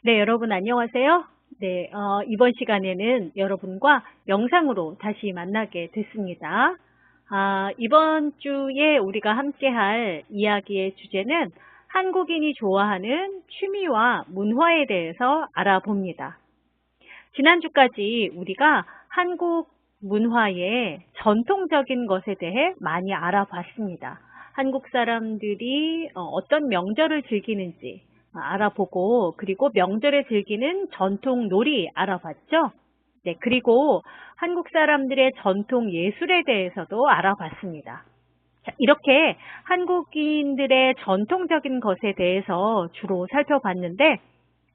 네, 여러분 안녕하세요. 네, 이번 시간에는 여러분과 영상으로 다시 만나게 됐습니다. 이번 주에 우리가 함께 할 이야기의 주제는 한국인이 좋아하는 취미와 문화에 대해서 알아봅니다. 지난주까지 우리가 한국 문화의 전통적인 것에 대해 많이 알아봤습니다. 한국 사람들이 어떤 명절을 즐기는지 알아보고, 그리고 명절에 즐기는 전통 놀이 알아봤죠? 네, 그리고 한국 사람들의 전통 예술에 대해서도 알아봤습니다. 자, 이렇게 한국인들의 전통적인 것에 대해서 주로 살펴봤는데,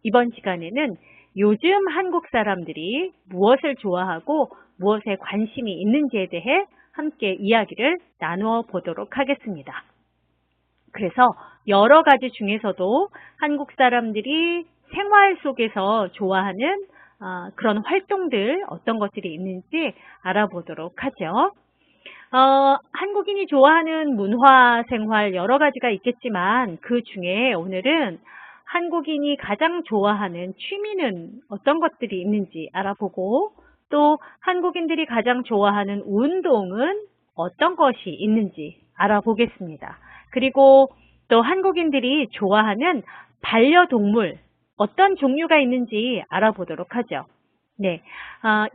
이번 시간에는 요즘 한국 사람들이 무엇을 좋아하고 무엇에 관심이 있는지에 대해 함께 이야기를 나누어 보도록 하겠습니다. 그래서 여러 가지 중에서도 한국 사람들이 생활 속에서 좋아하는 그런 활동들, 어떤 것들이 있는지 알아보도록 하죠. 한국인이 좋아하는 문화 생활 여러 가지가 있겠지만 그 중에 오늘은 한국인이 가장 좋아하는 취미는 어떤 것들이 있는지 알아보고, 또 한국인들이 가장 좋아하는 운동은 어떤 것이 있는지 알아보겠습니다. 그리고 또 한국인들이 좋아하는 반려동물 어떤 종류가 있는지 알아보도록 하죠. 네,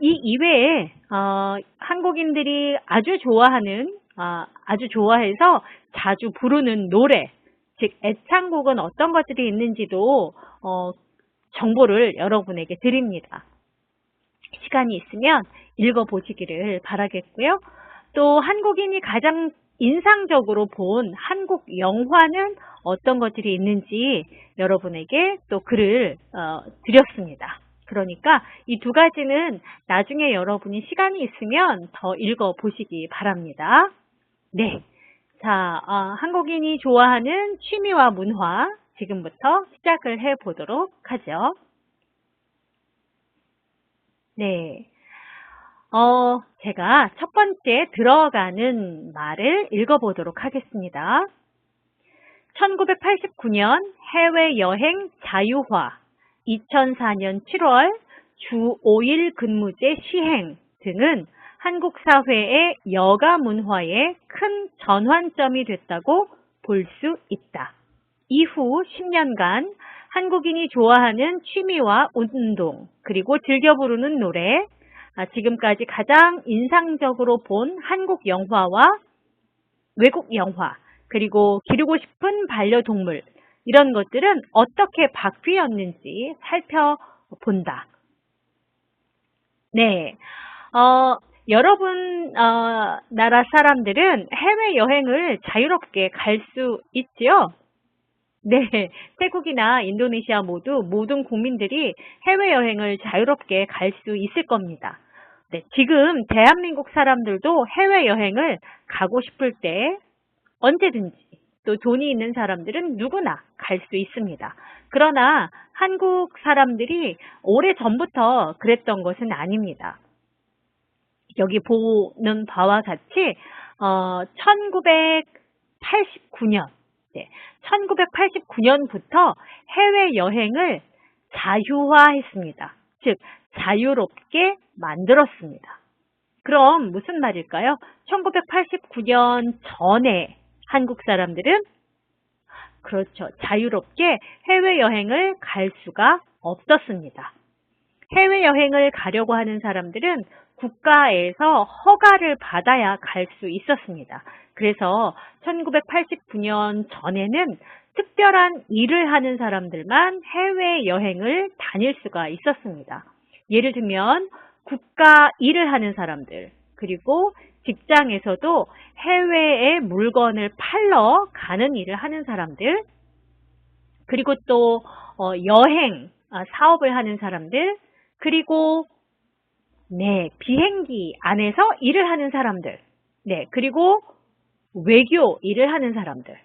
이 이외에 한국인들이 아주 좋아하는, 아주 좋아해서 자주 부르는 노래, 즉 애창곡은 어떤 것들이 있는지도 정보를 여러분에게 드립니다. 시간이 있으면 읽어보시기를 바라겠고요. 또 한국인이 가장 인상적으로 본 한국 영화는 어떤 것들이 있는지 여러분에게 또 글을 드렸습니다. 그러니까 이 두 가지는 나중에 여러분이 시간이 있으면 더 읽어보시기 바랍니다. 네. 자, 한국인이 좋아하는 취미와 문화 지금부터 시작을 해보도록 하죠. 네. 제가 첫 번째 들어가는 말을 읽어보도록 하겠습니다. 1989년 해외여행 자유화, 2004년 7월 주 5일 근무제 시행 등은 한국 사회의 여가 문화에 큰 전환점이 됐다고 볼 수 있다. 이후 10년간 한국인이 좋아하는 취미와 운동, 그리고 즐겨 부르는 노래, 지금까지 가장 인상적으로 본 한국 영화와 외국 영화, 그리고 기르고 싶은 반려동물, 이런 것들은 어떻게 바뀌었는지 살펴본다. 네, 여러분 나라 사람들은 해외여행을 자유롭게 갈 수 있지요? 네, 태국이나 인도네시아 모든 국민들이 해외여행을 자유롭게 갈 수 있을 겁니다. 네, 지금 대한민국 사람들도 해외여행을 가고 싶을 때 언제든지, 또 돈이 있는 사람들은 누구나 갈 수 있습니다. 그러나 한국 사람들이 오래전부터 그랬던 것은 아닙니다. 여기 보는 바와 같이 1989년, 네, 1989년부터 해외여행을 자유화했습니다. 즉, 자유롭게 만들었습니다. 그럼 무슨 말일까요? 1989년 전에 한국 사람들은 그렇죠. 자유롭게 해외여행을 갈 수가 없었습니다. 해외여행을 가려고 하는 사람들은 국가에서 허가를 받아야 갈 수 있었습니다. 그래서 1989년 전에는 특별한 일을 하는 사람들만 해외여행을 다닐 수가 있었습니다. 예를 들면 국가 일을 하는 사람들, 그리고 직장에서도 해외에 물건을 팔러 가는 일을 하는 사람들, 그리고 또 여행 사업을 하는 사람들, 그리고 네, 비행기 안에서 일을 하는 사람들, 네, 그리고 외교 일을 하는 사람들,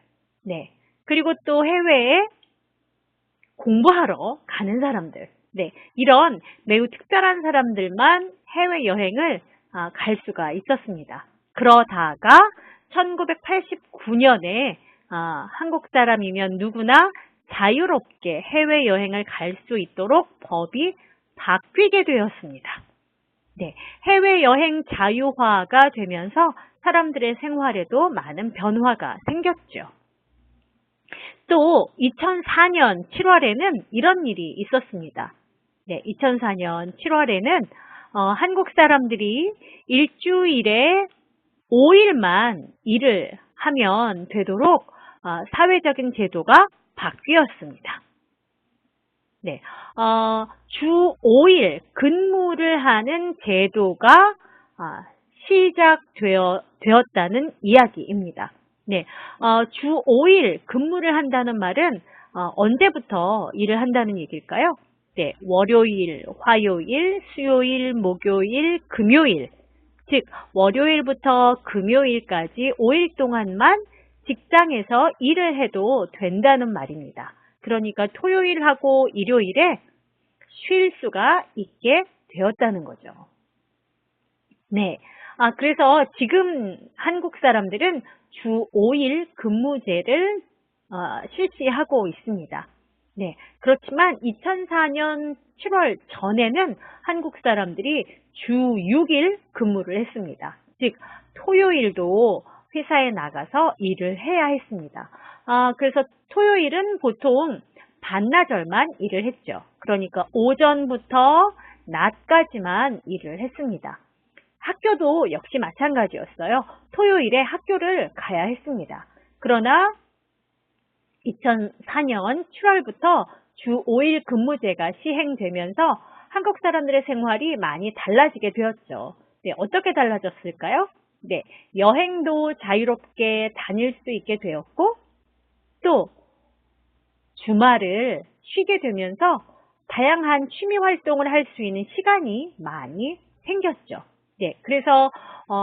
네, 그리고 또 해외에 공부하러 가는 사람들, 네, 이런 매우 특별한 사람들만 해외여행을 갈 수가 있었습니다. 그러다가 1989년에 한국 사람이면 누구나 자유롭게 해외여행을 갈 수 있도록 법이 바뀌게 되었습니다. 네, 해외여행 자유화가 되면서 사람들의 생활에도 많은 변화가 생겼죠. 또 2004년 7월에는 이런 일이 있었습니다. 네, 2004년 7월에는 한국 사람들이 일주일에 5일만 일을 하면 되도록 사회적인 제도가 바뀌었습니다. 네, 주 5일 근무를 하는 제도가 시작되었다는 이야기입니다. 네, 주 5일 근무를 한다는 말은 언제부터 일을 한다는 얘기일까요? 네, 월요일, 화요일, 수요일, 목요일, 금요일, 즉 월요일부터 금요일까지 5일 동안만 직장에서 일을 해도 된다는 말입니다. 그러니까 토요일하고 일요일에 쉴 수가 있게 되었다는 거죠. 네. 그래서 지금 한국 사람들은 주 5일 근무제를 실시하고 있습니다. 네. 그렇지만 2004년 7월 전에는 한국 사람들이 주 6일 근무를 했습니다. 즉, 토요일도 회사에 나가서 일을 해야 했습니다. 그래서 토요일은 보통 반나절만 일을 했죠. 그러니까 오전부터 낮까지만 일을 했습니다. 학교도 역시 마찬가지였어요. 토요일에 학교를 가야 했습니다. 그러나 2004년 7월부터 주 5일 근무제가 시행되면서 한국 사람들의 생활이 많이 달라지게 되었죠. 네, 어떻게 달라졌을까요? 네, 여행도 자유롭게 다닐 수 있게 되었고, 또 주말을 쉬게 되면서 다양한 취미 활동을 할 수 있는 시간이 많이 생겼죠. 네, 그래서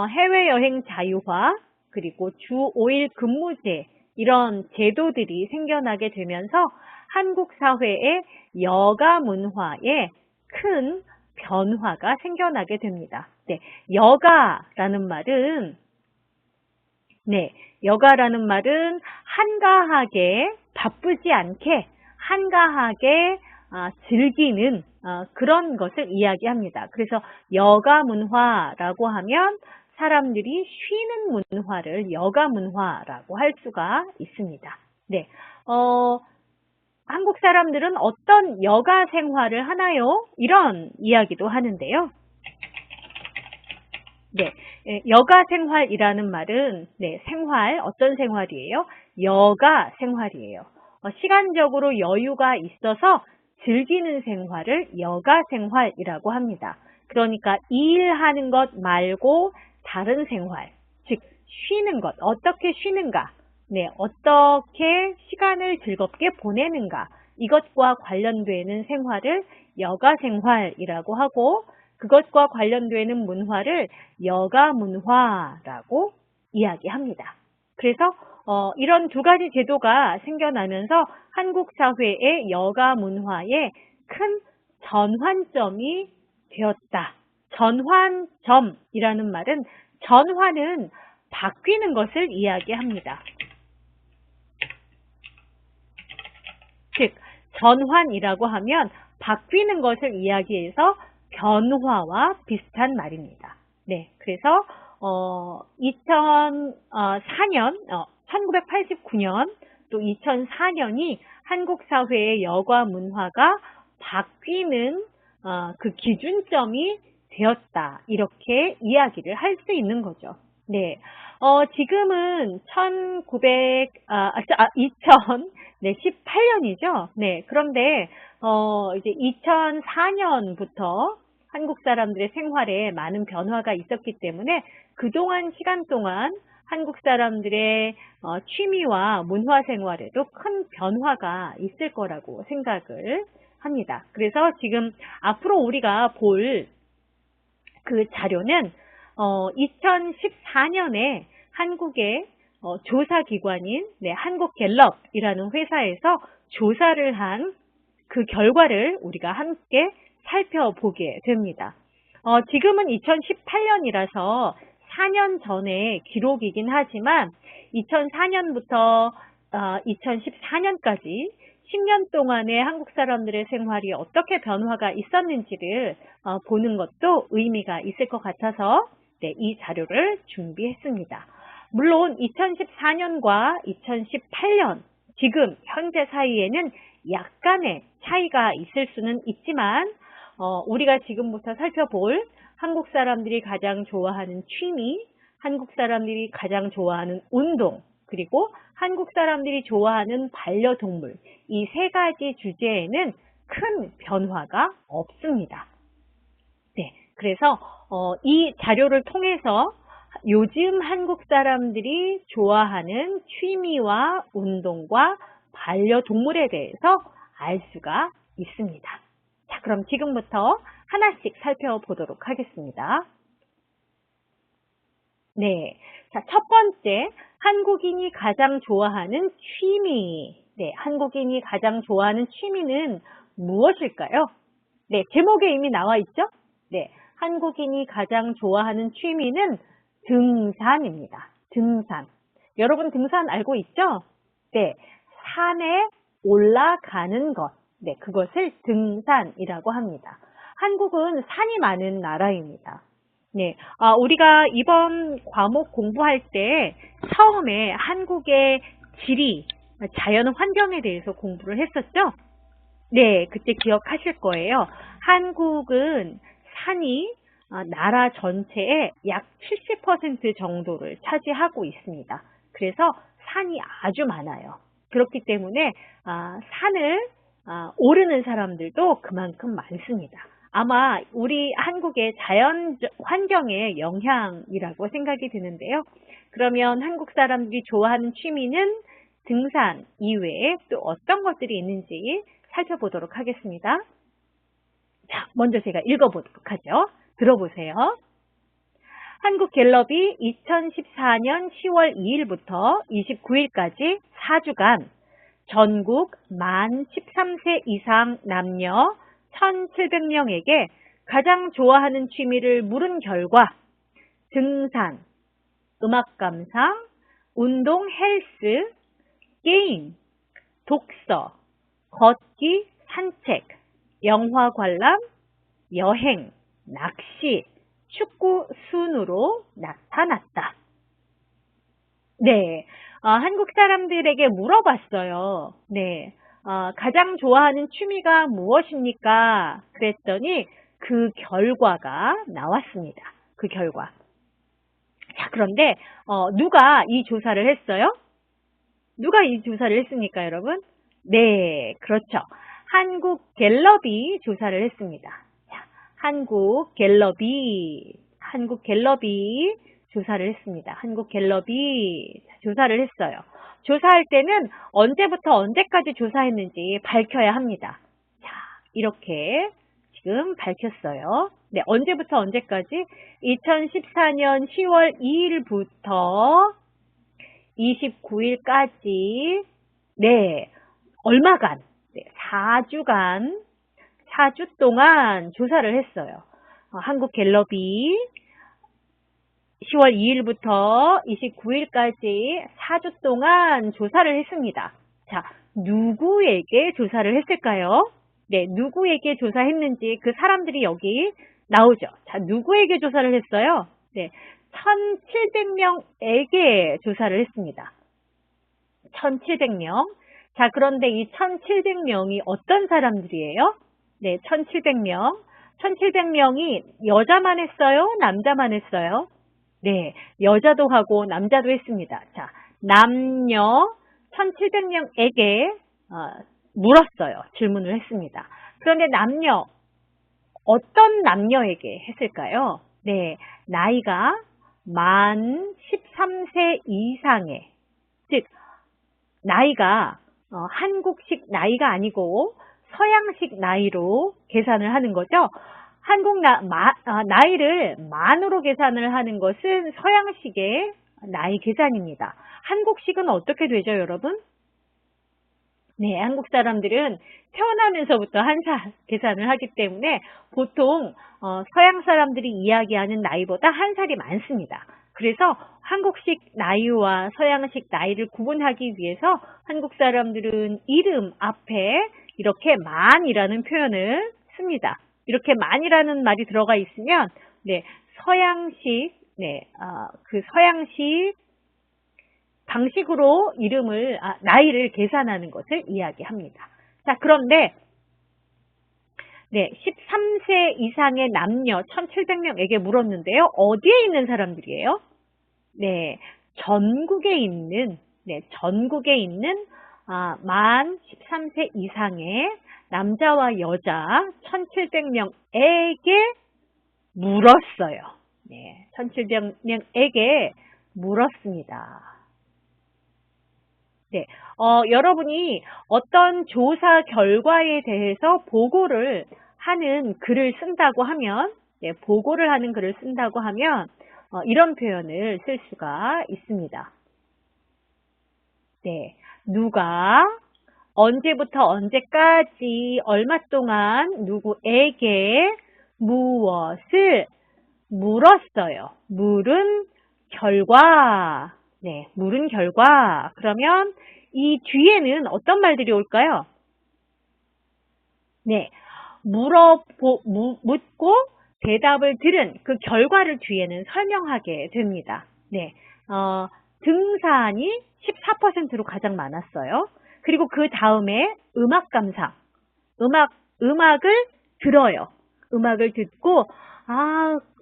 해외여행 자유화, 그리고 주 5일 근무제, 이런 제도들이 생겨나게 되면서 한국 사회의 여가 문화에 큰 변화가 생겨나게 됩니다. 네, 여가라는 말은 한가하게, 바쁘지 않게 한가하게 즐기는 그런 것을 이야기합니다. 그래서 여가 문화라고 하면 사람들이 쉬는 문화를 여가 문화라고 할 수가 있습니다. 네, 한국 사람들은 어떤 여가 생활을 하나요? 이런 이야기도 하는데요. 네, 여가 생활이라는 말은 생활, 어떤 생활이에요? 여가 생활이에요. 시간적으로 여유가 있어서 즐기는 생활을 여가 생활이라고 합니다. 그러니까 일하는 것 말고 다른 생활, 즉 쉬는 것, 어떻게 쉬는가, 어떻게 시간을 즐겁게 보내는가, 이것과 관련되는 생활을 여가 생활이라고 하고, 그것과 관련되는 문화를 여가 문화라고 이야기합니다. 그래서 이런 두 가지 제도가 생겨나면서 한국 사회의 여가 문화에 큰 전환점이 되었다. 전환점이라는 말은 전환은 바뀌는 것을 이야기합니다. 즉, 전환이라고 하면 바뀌는 것을 이야기해서 변화와 비슷한 말입니다. 네, 그래서 2004년, 1989년 또 2004년이 한국 사회의 여가 문화가 바뀌는 그 기준점이 되었다. 이렇게 이야기를 할 수 있는 거죠. 네, 지금은 2018년이죠. 네, 그런데 이제 2004년부터 한국 사람들의 생활에 많은 변화가 있었기 때문에 그동안 시간 동안 한국 사람들의 취미와 문화 생활에도 큰 변화가 있을 거라고 생각을 합니다. 그래서 지금 앞으로 우리가 볼 그 자료는 2014년에 한국의 조사기관인 한국갤럽이라는 회사에서 조사를 한 그 결과를 우리가 함께 살펴보게 됩니다. 지금은 2018년이라서 4년 전의 기록이긴 하지만 2004년부터 2014년까지 10년 동안의 한국 사람들의 생활이 어떻게 변화가 있었는지를 보는 것도 의미가 있을 것 같아서 네, 이 자료를 준비했습니다. 물론 2014년과 2018년 지금 현재 사이에는 약간의 차이가 있을 수는 있지만 우리가 지금부터 살펴볼 한국 사람들이 가장 좋아하는 취미, 한국 사람들이 가장 좋아하는 운동, 그리고 한국 사람들이 좋아하는 반려동물, 이 세 가지 주제에는 큰 변화가 없습니다. 네, 그래서 이 자료를 통해서 요즘 한국 사람들이 좋아하는 취미와 운동과 반려동물에 대해서 알 수가 있습니다. 자, 그럼 지금부터 하나씩 살펴보도록 하겠습니다. 네, 자, 첫 번째, 한국인이 가장 좋아하는 취미. 네, 한국인이 가장 좋아하는 취미는 무엇일까요? 네, 제목에 이미 나와 있죠? 네, 한국인이 가장 좋아하는 취미는 등산입니다. 등산. 여러분 등산 알고 있죠? 네, 산에 올라가는 것. 네, 그것을 등산이라고 합니다. 한국은 산이 많은 나라입니다. 네, 우리가 이번 과목 공부할 때 처음에 한국의 지리, 자연 환경에 대해서 공부를 했었죠? 네, 그때 기억하실 거예요. 한국은 산이 나라 전체의 약 70% 정도를 차지하고 있습니다. 그래서 산이 아주 많아요. 그렇기 때문에 산을 오르는 사람들도 그만큼 많습니다. 아마 우리 한국의 자연 환경의 영향이라고 생각이 드는데요. 그러면 한국 사람들이 좋아하는 취미는 등산 이외에 또 어떤 것들이 있는지 살펴보도록 하겠습니다. 자, 먼저 제가 읽어보도록 하죠. 들어보세요. 한국갤럽이 2014년 10월 2일부터 29일까지 4주간 전국 만 13세 이상 남녀 1,700명에게 가장 좋아하는 취미를 물은 결과 등산, 음악 감상, 운동 헬스, 게임, 독서, 걷기, 산책, 영화 관람, 여행, 낚시, 축구 순으로 나타났다. 네, 한국 사람들에게 물어봤어요. 네, 가장 좋아하는 취미가 무엇입니까? 그랬더니 그 결과가 나왔습니다. 그 결과. 자, 그런데 누가 이 조사를 했어요? 누가 이 조사를 했습니까, 여러분? 네, 그렇죠. 한국갤럽이 조사를 했습니다. 자, 한국갤럽이 조사를 했습니다. 한국갤럽이 조사를 했어요. 조사할 때는 언제부터 언제까지 조사했는지 밝혀야 합니다. 자, 이렇게 지금 밝혔어요. 네, 언제부터 언제까지? 2014년 10월 2일부터 29일까지 네, 얼마간? 네, 4주간 4주 동안 조사를 했어요. 한국갤럽이 10월 2일부터 29일까지 4주 동안 조사를 했습니다. 자, 누구에게 조사를 했을까요? 네, 누구에게 조사했는지 그 사람들이 여기 나오죠. 자, 누구에게 조사를 했어요? 네, 1,700명에게 조사를 했습니다. 1,700명. 자, 그런데 이 1,700명이 어떤 사람들이에요? 네, 1,700명. 1,700명이 여자만 했어요? 남자만 했어요? 네, 여자도 하고 남자도 했습니다. 자, 남녀 1,700명에게 물었어요. 질문을 했습니다. 그런데 어떤 남녀에게 했을까요? 네, 나이가 만 13세 이상의, 즉 나이가 한국식 나이가 아니고 서양식 나이로 계산을 하는 거죠. 한국 나이를 만으로 계산을 하는 것은 서양식의 나이 계산입니다. 한국식은 어떻게 되죠, 여러분? 네, 한국 사람들은 태어나면서부터 한 살 계산을 하기 때문에 보통 서양 사람들이 이야기하는 나이보다 한 살이 많습니다. 그래서 한국식 나이와 서양식 나이를 구분하기 위해서 한국 사람들은 이름 앞에 이렇게 만이라는 표현을 씁니다. 이렇게 만이라는 말이 들어가 있으면 네, 서양식 그 서양식 방식으로 나이를 계산하는 것을 이야기합니다. 자, 그런데 13세 이상의 남녀 1,700명에게 물었는데요. 어디에 있는 사람들이에요? 네, 전국에 있는 만 13세 이상의 남자와 여자 1,700명에게 물었어요. 네, 1,700명에게 물었습니다. 네, 여러분이 어떤 조사 결과에 대해서 보고를 하는 글을 쓴다고 하면, 이런 표현을 쓸 수가 있습니다. 네, 누가 언제부터 언제까지 얼마 동안 누구에게 무엇을 물었어요. 물은 결과. 네, 물은 결과. 그러면 이 뒤에는 어떤 말들이 올까요? 네, 묻고 대답을 들은 그 결과를 뒤에는 설명하게 됩니다. 네, 등산이 14%로 가장 많았어요. 그리고 그 다음에 음악 감상. 음악을 들어요. 음악을 듣고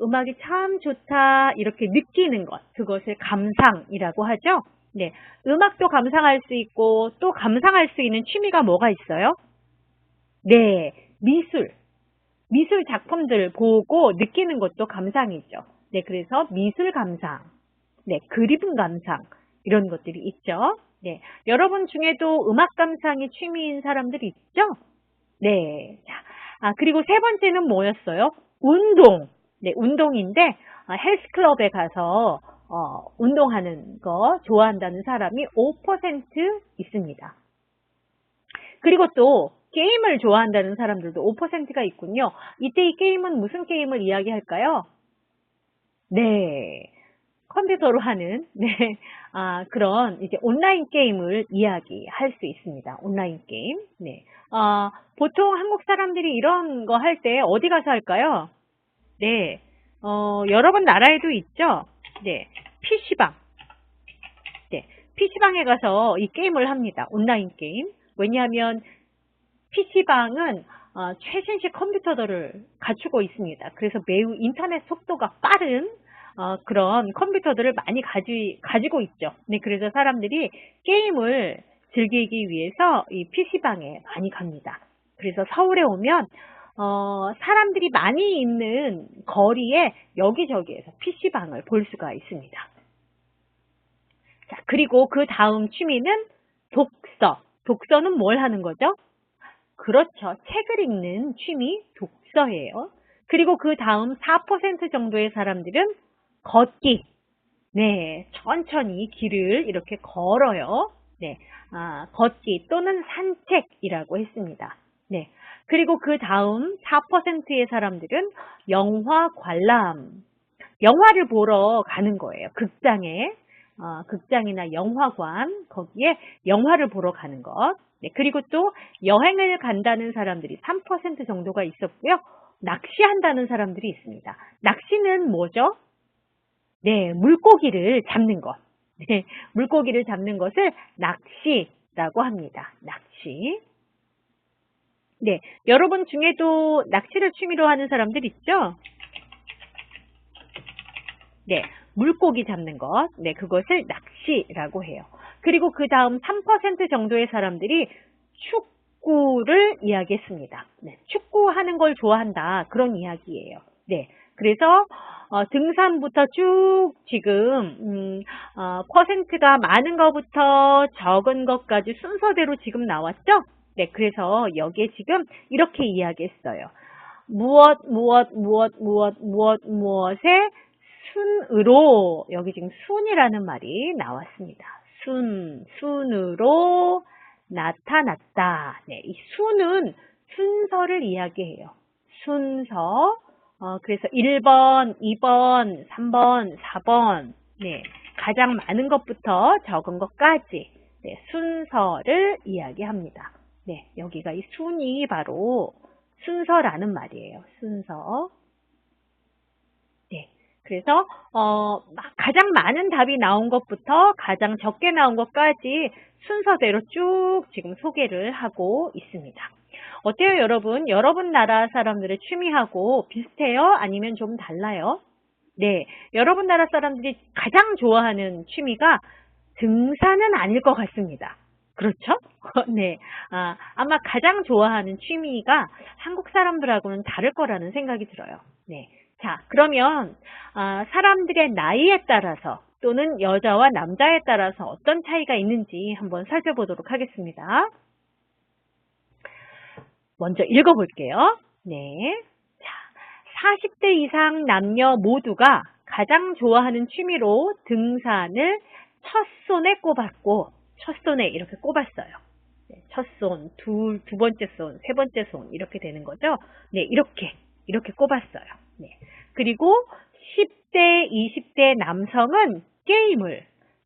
음악이 참 좋다 이렇게 느끼는 것, 그것을 감상이라고 하죠. 네, 음악도 감상할 수 있고 또 감상할 수 있는 취미가 뭐가 있어요? 네, 미술 작품들을 보고 느끼는 것도 감상이죠. 네, 그래서 미술 감상, 네, 그림 감상 이런 것들이 있죠. 네, 여러분 중에도 음악 감상이 취미인 사람들이 있죠? 네, 자, 그리고 세 번째는 뭐였어요? 운동. 네, 운동인데 헬스클럽에 가서 운동하는 거 좋아한다는 사람이 5% 있습니다. 그리고 또 게임을 좋아한다는 사람들도 5%가 있군요. 이때 이 게임은 무슨 게임을 이야기할까요? 네, 컴퓨터로 하는 그런 이제 온라인 게임을 이야기할 수 있습니다. 온라인 게임. 네, 보통 한국 사람들이 이런 거 할 때 어디 가서 할까요? 네, 여러분 나라에도 있죠? 네, PC방. 네, PC방에 가서 이 게임을 합니다. 온라인 게임. 왜냐하면 PC방은 최신식 컴퓨터들을 갖추고 있습니다. 그래서 매우 인터넷 속도가 빠른 그런 컴퓨터들을 많이 가지고 있죠. 네, 그래서 사람들이 게임을 즐기기 위해서 이 PC방에 많이 갑니다. 그래서 서울에 오면 사람들이 많이 있는 거리에 여기저기에서 PC방을 볼 수가 있습니다. 자, 그리고 그 다음 취미는 독서. 독서는 뭘 하는 거죠? 그렇죠. 책을 읽는 취미 독서예요. 그리고 그 다음 4% 정도의 사람들은 걷기. 네, 천천히 길을 이렇게 걸어요. 네, 걷기 또는 산책이라고 했습니다. 네, 그리고 그 다음 4%의 사람들은 영화 관람. 영화를 보러 가는 거예요. 극장이나 영화관, 거기에 영화를 보러 가는 것. 네, 그리고 또 여행을 간다는 사람들이 3% 정도가 있었고요. 낚시한다는 사람들이 있습니다. 낚시는 뭐죠? 네, 물고기를 잡는 것. 네, 물고기를 잡는 것을 낚시라고 합니다. 낚시. 네, 여러분 중에도 낚시를 취미로 하는 사람들 있죠? 네, 물고기 잡는 것. 네, 그것을 낚시라고 해요. 그리고 그 다음 3% 정도의 사람들이 축구를 이야기했습니다. 네, 축구하는 걸 좋아한다. 그런 이야기예요. 네, 그래서 등산부터 쭉 지금 퍼센트가 많은 것부터 적은 것까지 순서대로 지금 나왔죠? 네, 그래서 여기에 지금 이렇게 이야기했어요. 무엇에 순으로, 여기 지금 순이라는 말이 나왔습니다. 순으로 나타났다. 네, 이 순은 순서를 이야기해요. 순서. 그래서 1번, 2번, 3번, 4번. 네, 가장 많은 것부터 적은 것까지 네, 순서를 이야기합니다. 네, 여기가 이 순이 바로 순서라는 말이에요. 순서. 네, 그래서 가장 많은 답이 나온 것부터 가장 적게 나온 것까지 순서대로 쭉 지금 소개를 하고 있습니다. 어때요, 여러분? 여러분 나라 사람들의 취미하고 비슷해요? 아니면 좀 달라요? 네, 여러분 나라 사람들이 가장 좋아하는 취미가 등산은 아닐 것 같습니다. 그렇죠? 네, 아마 가장 좋아하는 취미가 한국 사람들하고는 다를 거라는 생각이 들어요. 네, 자, 그러면 사람들의 나이에 따라서 또는 여자와 남자에 따라서 어떤 차이가 있는지 한번 살펴보도록 하겠습니다. 먼저 읽어볼게요. 네. 자, 40대 이상 남녀 모두가 가장 좋아하는 취미로 등산을 첫손에 꼽았고, 첫손에 이렇게 꼽았어요. 네, 첫손, 두 번째 손, 세 번째 손 이렇게 되는 거죠. 네, 이렇게 꼽았어요. 네. 그리고 10대, 20대 남성은 게임을,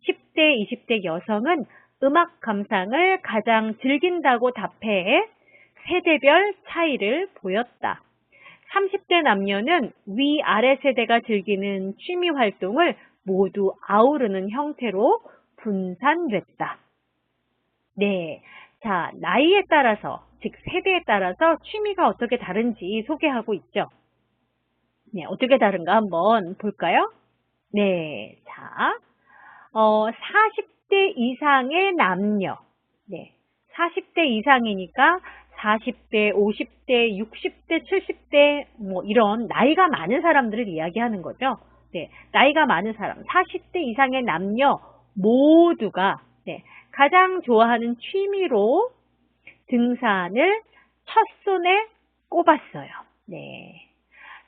10대, 20대 여성은 음악 감상을 가장 즐긴다고 답해 세대별 차이를 보였다. 30대 남녀는 위아래 세대가 즐기는 취미 활동을 모두 아우르는 형태로 분산됐다. 네, 자, 나이에 따라서, 즉 세대에 따라서 취미가 어떻게 다른지 소개하고 있죠. 네, 어떻게 다른가 한번 볼까요? 네, 자, 40대 이상의 남녀, 네, 40대 이상이니까 40대, 50대, 60대, 70대 뭐 이런 나이가 많은 사람들을 이야기하는 거죠. 네, 나이가 많은 사람, 40대 이상의 남녀 모두가 네, 가장 좋아하는 취미로 등산을 첫손에 꼽았어요. 네,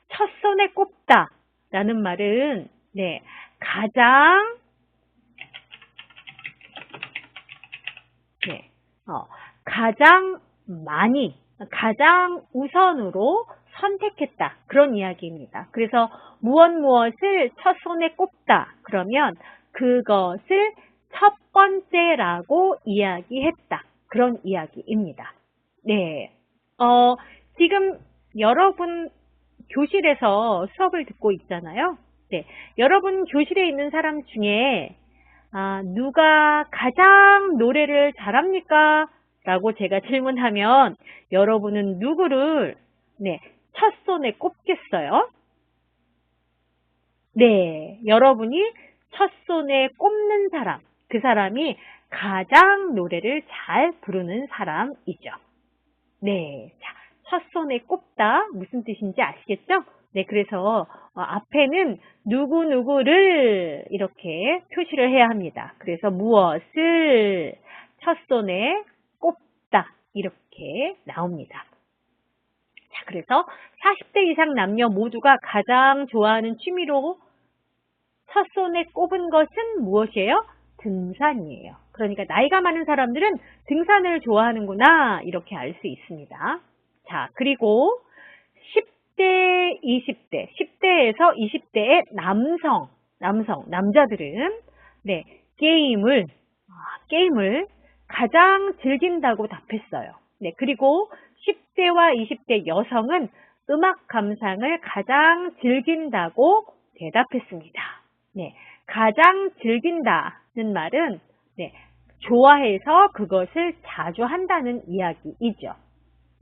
첫손에 꼽다라는 말은 네, 가장 네, 가장 많이, 가장 우선으로 선택했다. 그런 이야기입니다. 그래서 무엇을 첫손에 꼽다. 그러면 그것을 첫 번째라고 이야기했다. 그런 이야기입니다. 네. 지금 여러분 교실에서 수업을 듣고 있잖아요. 네. 여러분 교실에 있는 사람 중에 누가 가장 노래를 잘합니까? 라고 제가 질문하면 여러분은 누구를 네, 첫손에 꼽겠어요? 네, 여러분이 첫손에 꼽는 사람, 그 사람이 가장 노래를 잘 부르는 사람이죠. 네, 자, 첫손에 꼽다 무슨 뜻인지 아시겠죠? 네, 그래서 앞에는 누구누구를 이렇게 표시를 해야 합니다. 그래서 무엇을 첫손에 꼽다 이렇게 나옵니다. 자, 그래서 40대 이상 남녀 모두가 가장 좋아하는 취미로 첫손에 꼽은 것은 무엇이에요? 등산이에요. 그러니까 나이가 많은 사람들은 등산을 좋아하는구나 이렇게 알 수 있습니다. 자, 그리고 10대, 20대, 10대에서 20대의 남자들은 네, 게임을 가장 즐긴다고 답했어요. 네, 그리고 10대와 20대 여성은 음악 감상을 가장 즐긴다고 대답했습니다. 네, 가장 즐긴다는 말은 네, 좋아해서 그것을 자주 한다는 이야기이죠.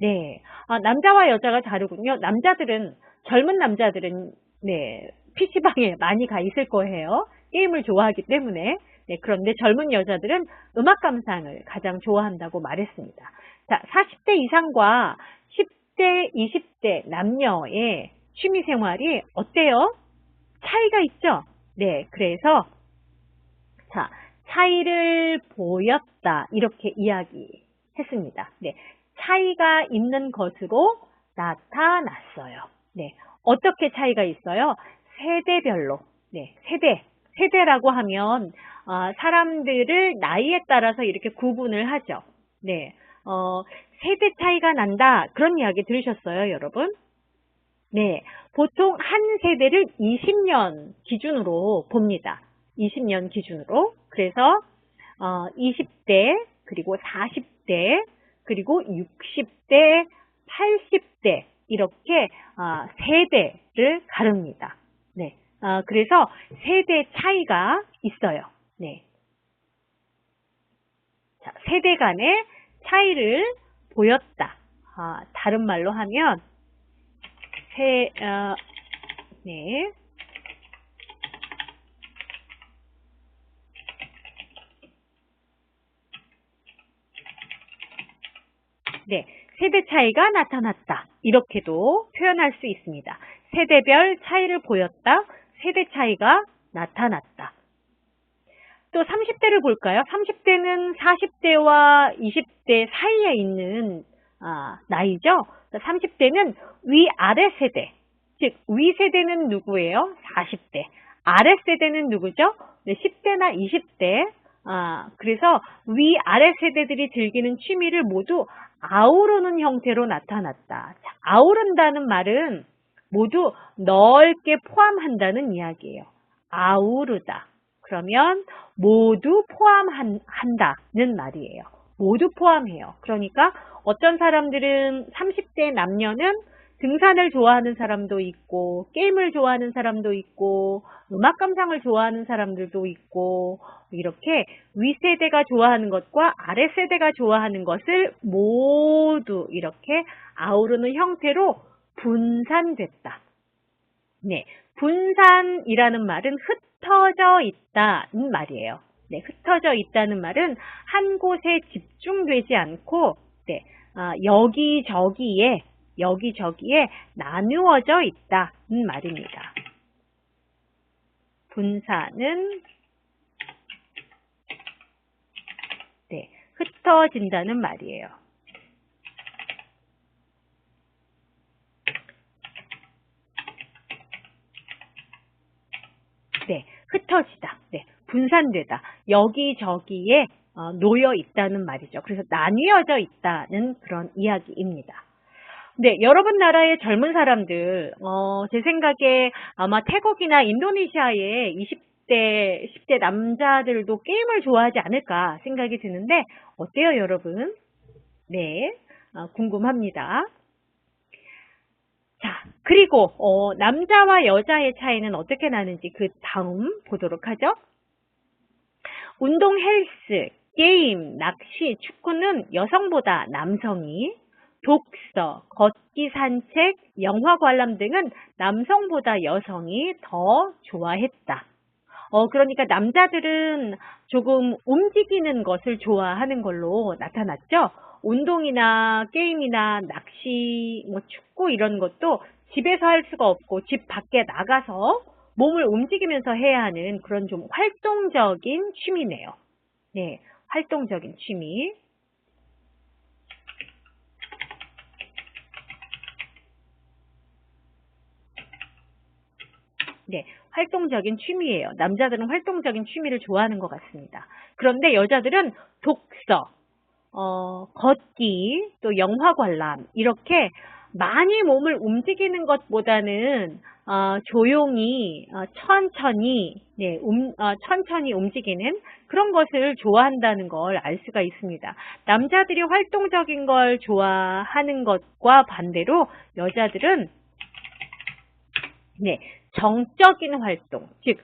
네, 남자와 여자가 다르군요. 젊은 남자들은 네, PC방에 많이 가 있을 거예요. 게임을 좋아하기 때문에. 네, 그런데 젊은 여자들은 음악 감상을 가장 좋아한다고 말했습니다. 자, 40대 이상과 10대, 20대 남녀의 취미 생활이 어때요? 차이가 있죠? 네, 그래서 자, 차이를 보였다 이렇게 이야기했습니다. 네, 차이가 있는 것으로 나타났어요. 네, 어떻게 차이가 있어요? 세대별로. 네, 세대라고 하면 사람들을 나이에 따라서 이렇게 구분을 하죠. 네, 세대 차이가 난다 그런 이야기 들으셨어요, 여러분? 네, 보통 한 세대를 20년 기준으로 봅니다. 20년 기준으로. 그래서 20대, 그리고 40대, 그리고 60대, 80대 이렇게 세대를 가릅니다. 네, 그래서 세대 차이가 있어요. 네, 자, 세대 간의 차이를 보였다. 다른 말로 하면 네. 네, 세대 차이가 나타났다. 이렇게도 표현할 수 있습니다. 세대별 차이를 보였다. 세대 차이가 나타났다. 또 30대를 볼까요? 30대는 40대와 20대 사이에 있는 나이죠. 30대는 위아래 세대, 즉 위세대는 누구예요? 40대. 아래 세대는 누구죠? 네, 10대나 20대. 그래서 위아래 세대들이 즐기는 취미를 모두 아우르는 형태로 나타났다. 자, 아우른다는 말은 모두 넓게 포함한다는 이야기예요. 아우르다. 그러면 모두 포함한다는 말이에요. 모두 포함해요. 그러니까 어떤 사람들은 30대 남녀는 등산을 좋아하는 사람도 있고, 게임을 좋아하는 사람도 있고, 음악 감상을 좋아하는 사람들도 있고, 이렇게 위세대가 좋아하는 것과 아래세대가 좋아하는 것을 모두 이렇게 아우르는 형태로 분산됐다. 네, 분산이라는 말은 흩어져 있다는 말이에요. 네, 흩어져 있다는 말은 한 곳에 집중되지 않고, 네, 여기저기에 나누어져 있다는 말입니다. 분산은 네, 흩어진다는 말이에요. 네, 흩어지다. 네, 분산되다. 여기저기에 놓여 있다는 말이죠. 그래서 나뉘어져 있다는 그런 이야기입니다. 네, 여러분 나라의 젊은 사람들, 제 생각에 아마 태국이나 인도네시아의 20대, 10대 남자들도 게임을 좋아하지 않을까 생각이 드는데, 어때요, 여러분? 네, 궁금합니다. 자, 그리고, 남자와 여자의 차이는 어떻게 나는지 그 다음 보도록 하죠. 운동, 헬스, 게임, 낚시, 축구는 여성보다 남성이, 독서, 걷기, 산책, 영화 관람 등은 남성보다 여성이 더 좋아했다. 그러니까 남자들은 조금 움직이는 것을 좋아하는 걸로 나타났죠. 운동이나 게임이나 낚시, 축구 이런 것도 집에서 할 수가 없고 집 밖에 나가서 몸을 움직이면서 해야 하는 그런 좀 활동적인 취미네요. 네, 활동적인 취미. 네, 활동적인 취미예요. 남자들은 활동적인 취미를 좋아하는 것 같습니다. 그런데 여자들은 독서, 걷기, 또 영화 관람 이렇게 많이 몸을 움직이는 것보다는 조용히 천천히 움직이는 그런 것을 좋아한다는 걸 알 수가 있습니다. 남자들이 활동적인 걸 좋아하는 것과 반대로 여자들은 네, 정적인 활동, 즉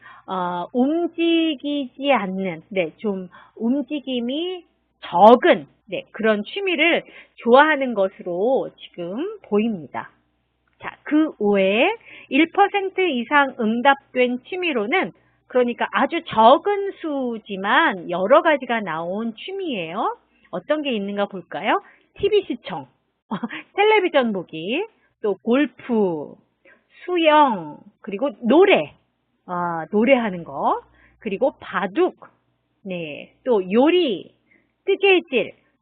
움직이지 않는, 좀 움직임이 적은 그런 취미를 좋아하는 것으로 지금 보입니다. 자, 그 외에 1% 이상 응답된 취미로는 그러니까 아주 적은 수지만 여러 가지가 나온 취미예요. 어떤 게 있는가 볼까요? TV 시청, 텔레비전 보기, 또 골프, 수영, 그리고 노래하는 거, 그리고 바둑, 또 요리,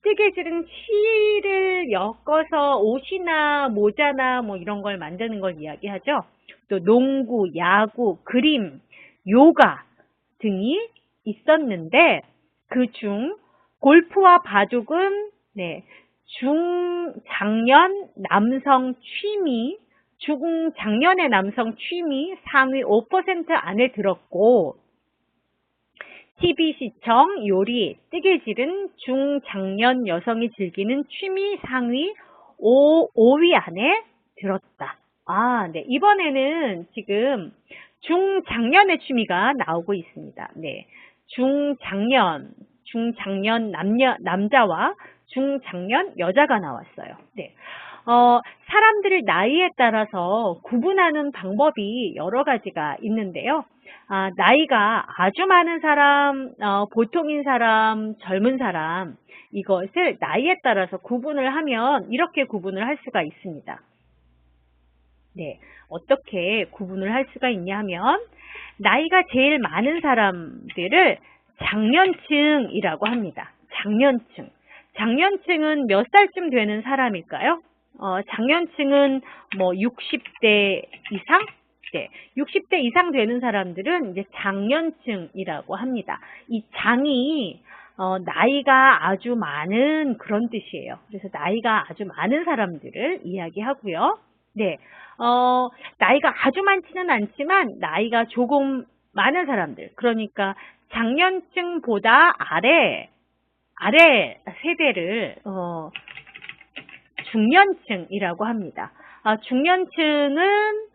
뜨개질은 실을 엮어서 옷이나 모자나 이런 걸 만드는 걸 이야기하죠. 또 농구, 야구, 그림, 요가 등이 있었는데 그중 골프와 바둑은 중장년의 남성 취미 상위 5% 안에 들었고 TV 시청, 요리, 뜨개질은 중장년 여성이 즐기는 취미 상위 5위 안에 들었다. 네. 이번에는 지금 중장년의 취미가 나오고 있습니다. 네. 중장년 남자와 중장년 여자가 나왔어요. 네. 사람들을 나이에 따라서 구분하는 방법이 여러 가지가 있는데요. 나이가 아주 많은 사람, 보통인 사람, 젊은 사람, 이것을 나이에 따라서 구분을 하면 이렇게 구분을 할 수가 있습니다. 네, 어떻게 구분을 할 수가 있냐 하면 나이가 제일 많은 사람들을 장년층이라고 합니다. 장년층. 장년층은 몇 살쯤 되는 사람일까요? 장년층은 뭐 60대 이상? 네, 60대 이상 되는 사람들은 이제 장년층이라고 합니다. 이 장이 나이가 아주 많은 그런 뜻이에요. 그래서 나이가 아주 많은 사람들을 이야기하고요. 네, 나이가 아주 많지는 않지만 나이가 조금 많은 사람들, 그러니까 장년층보다 아래 세대를 중년층이라고 합니다. 중년층은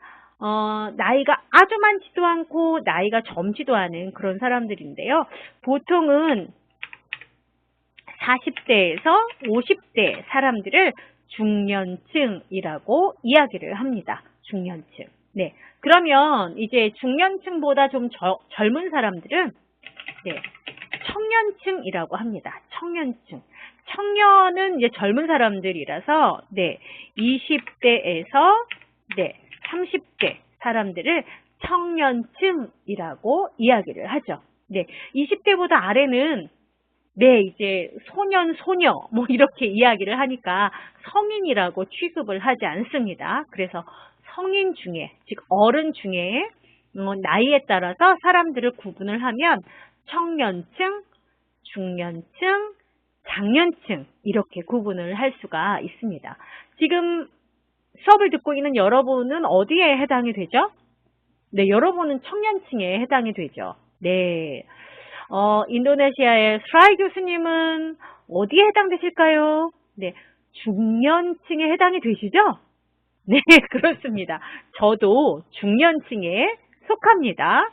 나이가 아주 많지도 않고 나이가 젊지도 않은 그런 사람들인데요. 보통은 40대에서 50대 사람들을 중년층이라고 이야기를 합니다. 중년층. 네. 그러면 이제 중년층보다 좀 젊은 사람들은 네, 청년층이라고 합니다. 청년층. 청년은 이제 젊은 사람들이라서 네, 20대에서 네, 30대 사람들을 청년층이라고 이야기를 하죠. 네, 20대보다 아래는 네, 이제 소년, 소녀 뭐 이렇게 이야기를 하니까 성인이라고 취급을 하지 않습니다. 그래서 성인 중에, 즉 어른 중에 나이에 따라서 사람들을 구분을 하면 청년층, 중년층, 장년층 이렇게 구분을 할 수가 있습니다. 지금 수업을 듣고 있는 여러분은 어디에 해당이 되죠? 네, 여러분은 청년층에 해당이 되죠. 네. 인도네시아의 스라이 교수님은 어디에 해당되실까요? 네, 중년층에 해당이 되시죠? 네, 그렇습니다. 저도 중년층에 속합니다.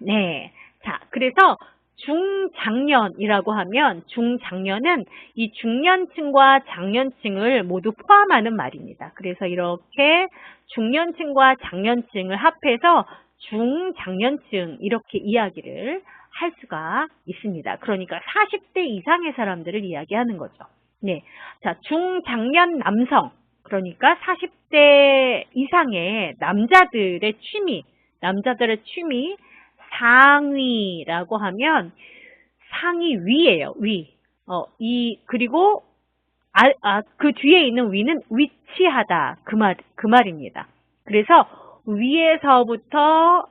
네, 자, 그래서 중장년이라고 하면 중장년은 이 중년층과 장년층을 모두 포함하는 말입니다. 그래서 이렇게 중년층과 장년층을 합해서 중장년층 이렇게 이야기를 할 수가 있습니다. 그러니까 40대 이상의 사람들을 이야기하는 거죠. 네, 자, 중장년 남성, 그러니까 40대 이상의 남자들의 취미 상위라고 하면 상위 위예요. 위. 그리고 그 뒤에 있는 위는 위치하다 그 말입니다. 그래서 위에서부터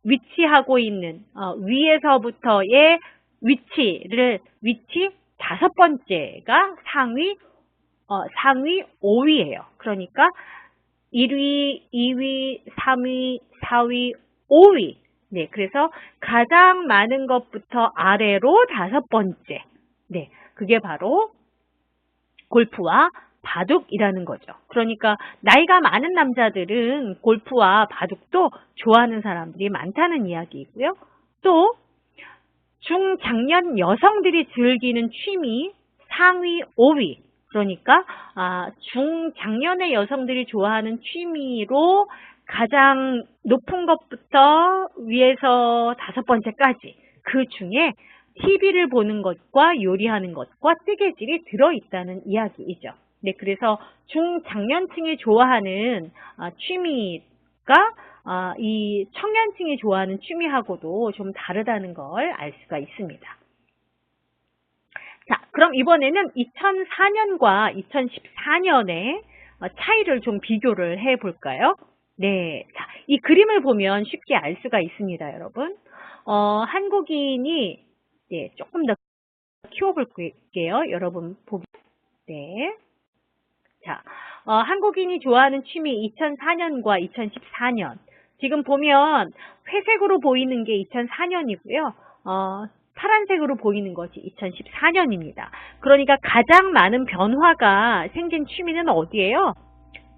위치하고 있는 위에서부터의 위치 다섯 번째가 상위 5위예요. 그러니까 1위, 2위, 3위, 4위, 5위. 네, 그래서 가장 많은 것부터 아래로 다섯 번째. 네, 그게 바로 골프와 바둑이라는 거죠. 그러니까 나이가 많은 남자들은 골프와 바둑도 좋아하는 사람들이 많다는 이야기이고요. 또 중장년 여성들이 즐기는 취미 상위 5위. 그러니까 중장년의 여성들이 좋아하는 취미로 가장 높은 것부터 위에서 다섯 번째까지 그 중에 TV를 보는 것과 요리하는 것과 뜨개질이 들어있다는 이야기이죠. 네, 그래서 중장년층이 좋아하는 취미가 이 청년층이 좋아하는 취미하고도 좀 다르다는 걸 알 수가 있습니다. 자, 그럼 이번에는 2004년과 2014년의 차이를 좀 비교를 해 볼까요? 네, 자, 이 그림을 보면 쉽게 알 수가 있습니다, 여러분. 한국인이 네, 조금 더 키워볼게요. 여러분 보기. 네. 자, 한국인이 좋아하는 취미 2004년과 2014년. 지금 보면 회색으로 보이는 게 2004년이고요. 파란색으로 보이는 것이 2014년입니다. 그러니까 가장 많은 변화가 생긴 취미는 어디예요?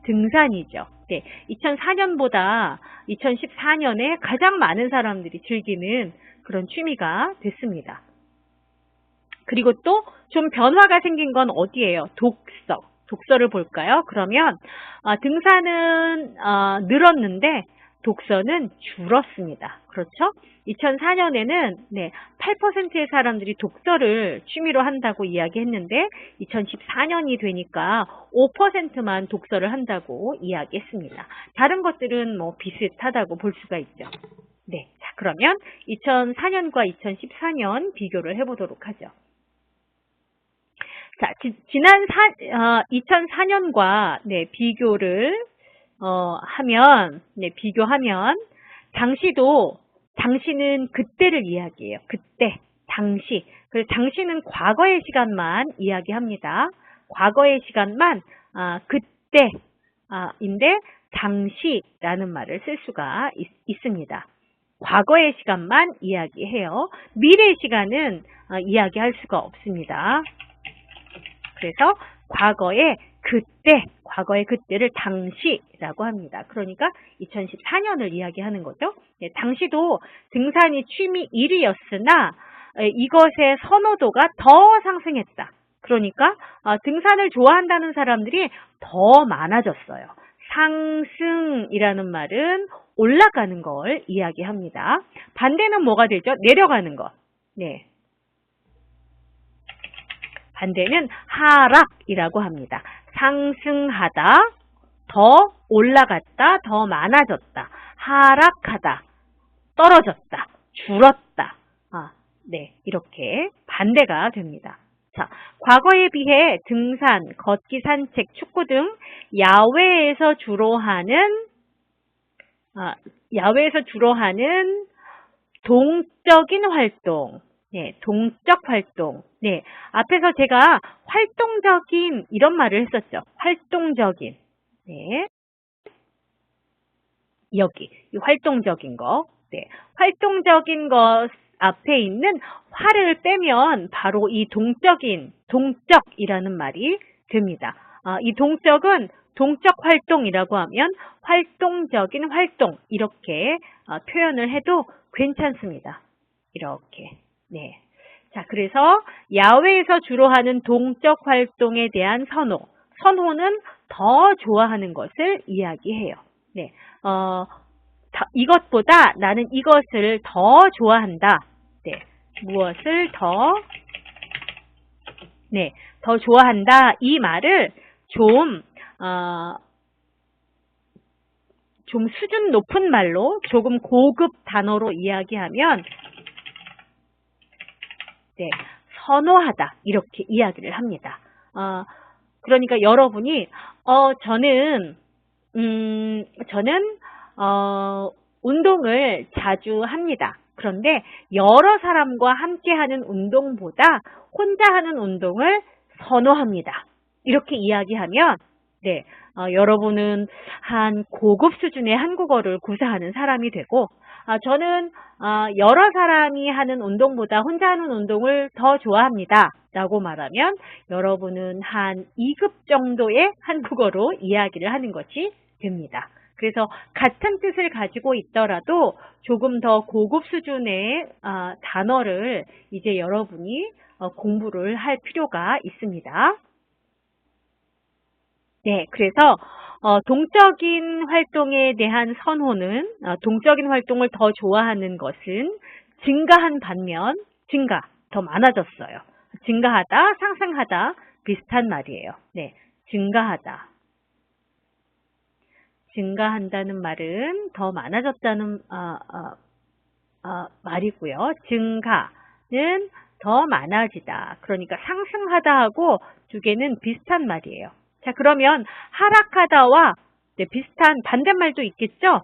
등산이죠. 네, 2004년보다 2014년에 가장 많은 사람들이 즐기는 그런 취미가 됐습니다. 그리고 또 좀 변화가 생긴 건 어디예요? 독서. 독서를 볼까요? 그러면 등산은 늘었는데 독서는 줄었습니다. 그렇죠? 2004년에는 8%의 사람들이 독서를 취미로 한다고 이야기했는데 2014년이 되니까 5%만 독서를 한다고 이야기했습니다. 다른 것들은 뭐 비슷하다고 볼 수가 있죠. 네, 자 그러면 2004년과 2014년 비교를 해보도록 하죠. 자, 지난 2004년과 비교를 비교하면 당시는 그때를 이야기해요. 그때, 당시. 그래서 당시는 과거의 시간만 이야기합니다. 과거의 시간만 그때인데 당시라는 말을 쓸 수가 있습니다. 과거의 시간만 이야기해요. 미래의 시간은 이야기할 수가 없습니다. 그래서 과거의 그때를 당시라고 합니다. 그러니까 2014년을 이야기하는 거죠. 네, 당시도 등산이 취미 1위였으나 이것의 선호도가 더 상승했다. 그러니까 등산을 좋아한다는 사람들이 더 많아졌어요. 상승이라는 말은 올라가는 걸 이야기합니다. 반대는 뭐가 되죠? 내려가는 것. 네. 반대는 하락이라고 합니다. 상승하다, 더 올라갔다, 더 많아졌다. 하락하다, 떨어졌다, 줄었다. 이렇게 반대가 됩니다. 자, 과거에 비해 등산, 걷기, 산책, 축구 등 야외에서 주로 하는 동적인 활동. 네, 동적 활동. 네, 앞에서 제가 활동적인 이런 말을 했었죠. 활동적인. 네, 여기 이 활동적인 거. 네, 활동적인 것 앞에 있는 활을 빼면 바로 이 동적이라는 말이 됩니다. 이 동적은 동적 활동이라고 하면 활동적인 활동 이렇게 표현을 해도 괜찮습니다. 이렇게. 네. 자, 그래서 야외에서 주로 하는 동적 활동에 대한 선호는 더 좋아하는 것을 이야기해요. 네. 이것보다 나는 이것을 더 좋아한다. 네. 무엇을 더 좋아한다. 이 말을 좀 수준 높은 말로 조금 고급 단어로 이야기하면 선호하다 이렇게 이야기를 합니다. 그러니까 여러분이 저는 운동을 자주 합니다. 그런데 여러 사람과 함께 하는 운동보다 혼자 하는 운동을 선호합니다. 이렇게 이야기하면 여러분은 한 고급 수준의 한국어를 구사하는 사람이 되고 저는 여러 사람이 하는 운동보다 혼자 하는 운동을 더 좋아합니다. 라고 말하면 여러분은 한 2급 정도의 한국어로 이야기를 하는 것이 됩니다. 그래서 같은 뜻을 가지고 있더라도 조금 더 고급 수준의 단어를 이제 여러분이 공부를 할 필요가 있습니다. 네, 그래서 동적인 활동에 대한 선호는 동적인 활동을 더 좋아하는 것은 증가한 반면 더 많아졌어요. 증가하다, 상승하다 비슷한 말이에요. 네, 증가한다는 말은 더 많아졌다는 말이고요. 증가는 더 많아지다. 그러니까 상승하다하고 두 개는 비슷한 말이에요. 자, 그러면 하락하다와 비슷한 반대말도 있겠죠?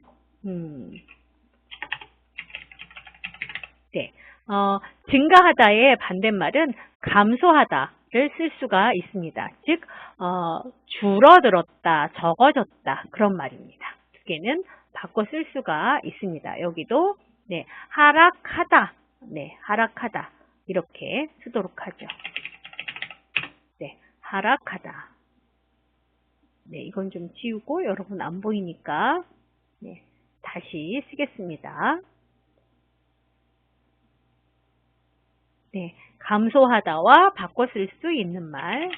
증가하다의 반대말은 감소하다를 쓸 수가 있습니다. 즉, 줄어들었다, 적어졌다 그런 말입니다. 두 개는 바꿔 쓸 수가 있습니다. 여기도 하락하다 네, 하락하다. 이렇게 쓰도록 하죠. 네, 하락하다. 네, 이건 좀 지우고 여러분 안 보이니까 네, 다시 쓰겠습니다. 네, 감소하다와 바꿔 쓸 수 있는 말.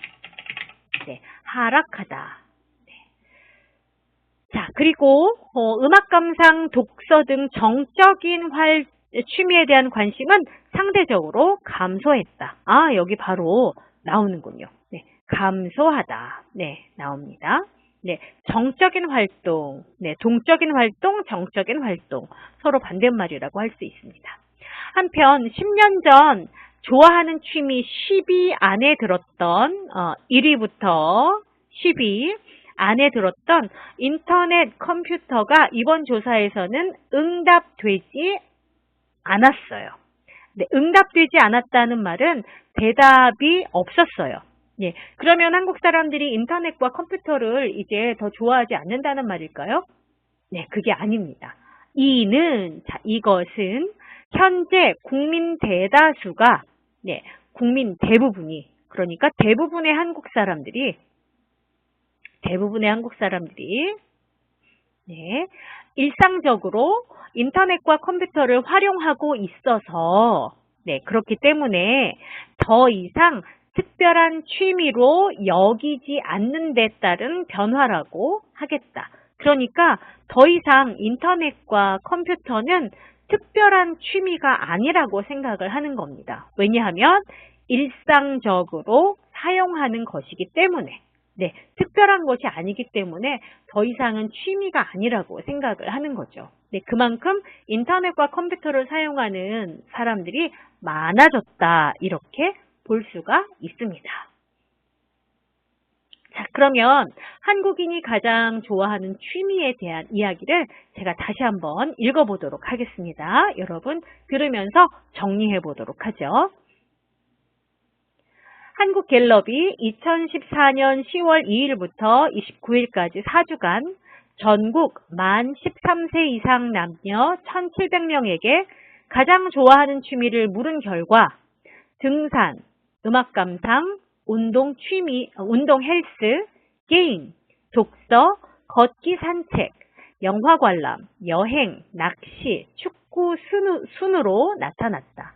네, 하락하다. 네. 자, 그리고 음악 감상, 독서 등 정적인 취미에 대한 관심은 상대적으로 감소했다. 아, 여기 바로 나오는군요. 네, 감소하다. 네, 나옵니다. 네, 정적인 활동, 네, 동적인 활동, 정적인 활동. 서로 반대말이라고 할 수 있습니다. 한편 10년 전 좋아하는 취미 10위 안에 들었던 1위부터 10위 안에 들었던 인터넷 컴퓨터가 이번 조사에서는 응답되지 않았어요. 네, 응답되지 않았다는 말은 대답이 없었어요. 예, 그러면 한국 사람들이 인터넷과 컴퓨터를 이제 더 좋아하지 않는다는 말일까요? 네, 그게 아닙니다. 이것은 현재 국민 대다수가, 네, 국민 대부분이, 그러니까 대부분의 한국 사람들이, 네, 일상적으로 인터넷과 컴퓨터를 활용하고 있어서, 네, 그렇기 때문에 더 이상 특별한 취미로 여기지 않는 데 따른 변화라고 하겠다. 그러니까 더 이상 인터넷과 컴퓨터는 특별한 취미가 아니라고 생각을 하는 겁니다. 왜냐하면 일상적으로 사용하는 것이기 때문에, 네, 특별한 것이 아니기 때문에 더 이상은 취미가 아니라고 생각을 하는 거죠. 네, 그만큼 인터넷과 컴퓨터를 사용하는 사람들이 많아졌다, 이렇게 볼 수가 있습니다. 자, 그러면 한국인이 가장 좋아하는 취미에 대한 이야기를 제가 다시 한번 읽어보도록 하겠습니다. 여러분 들으면서 정리해 보도록 하죠. 한국갤럽이 2014년 10월 2일부터 29일까지 4주간 전국 만 13세 이상 남녀 1,700명에게 가장 좋아하는 취미를 물은 결과 등산, 음악 감상, 운동 헬스, 게임, 독서, 걷기 산책, 영화 관람, 여행, 낚시, 축구 순으로 나타났다.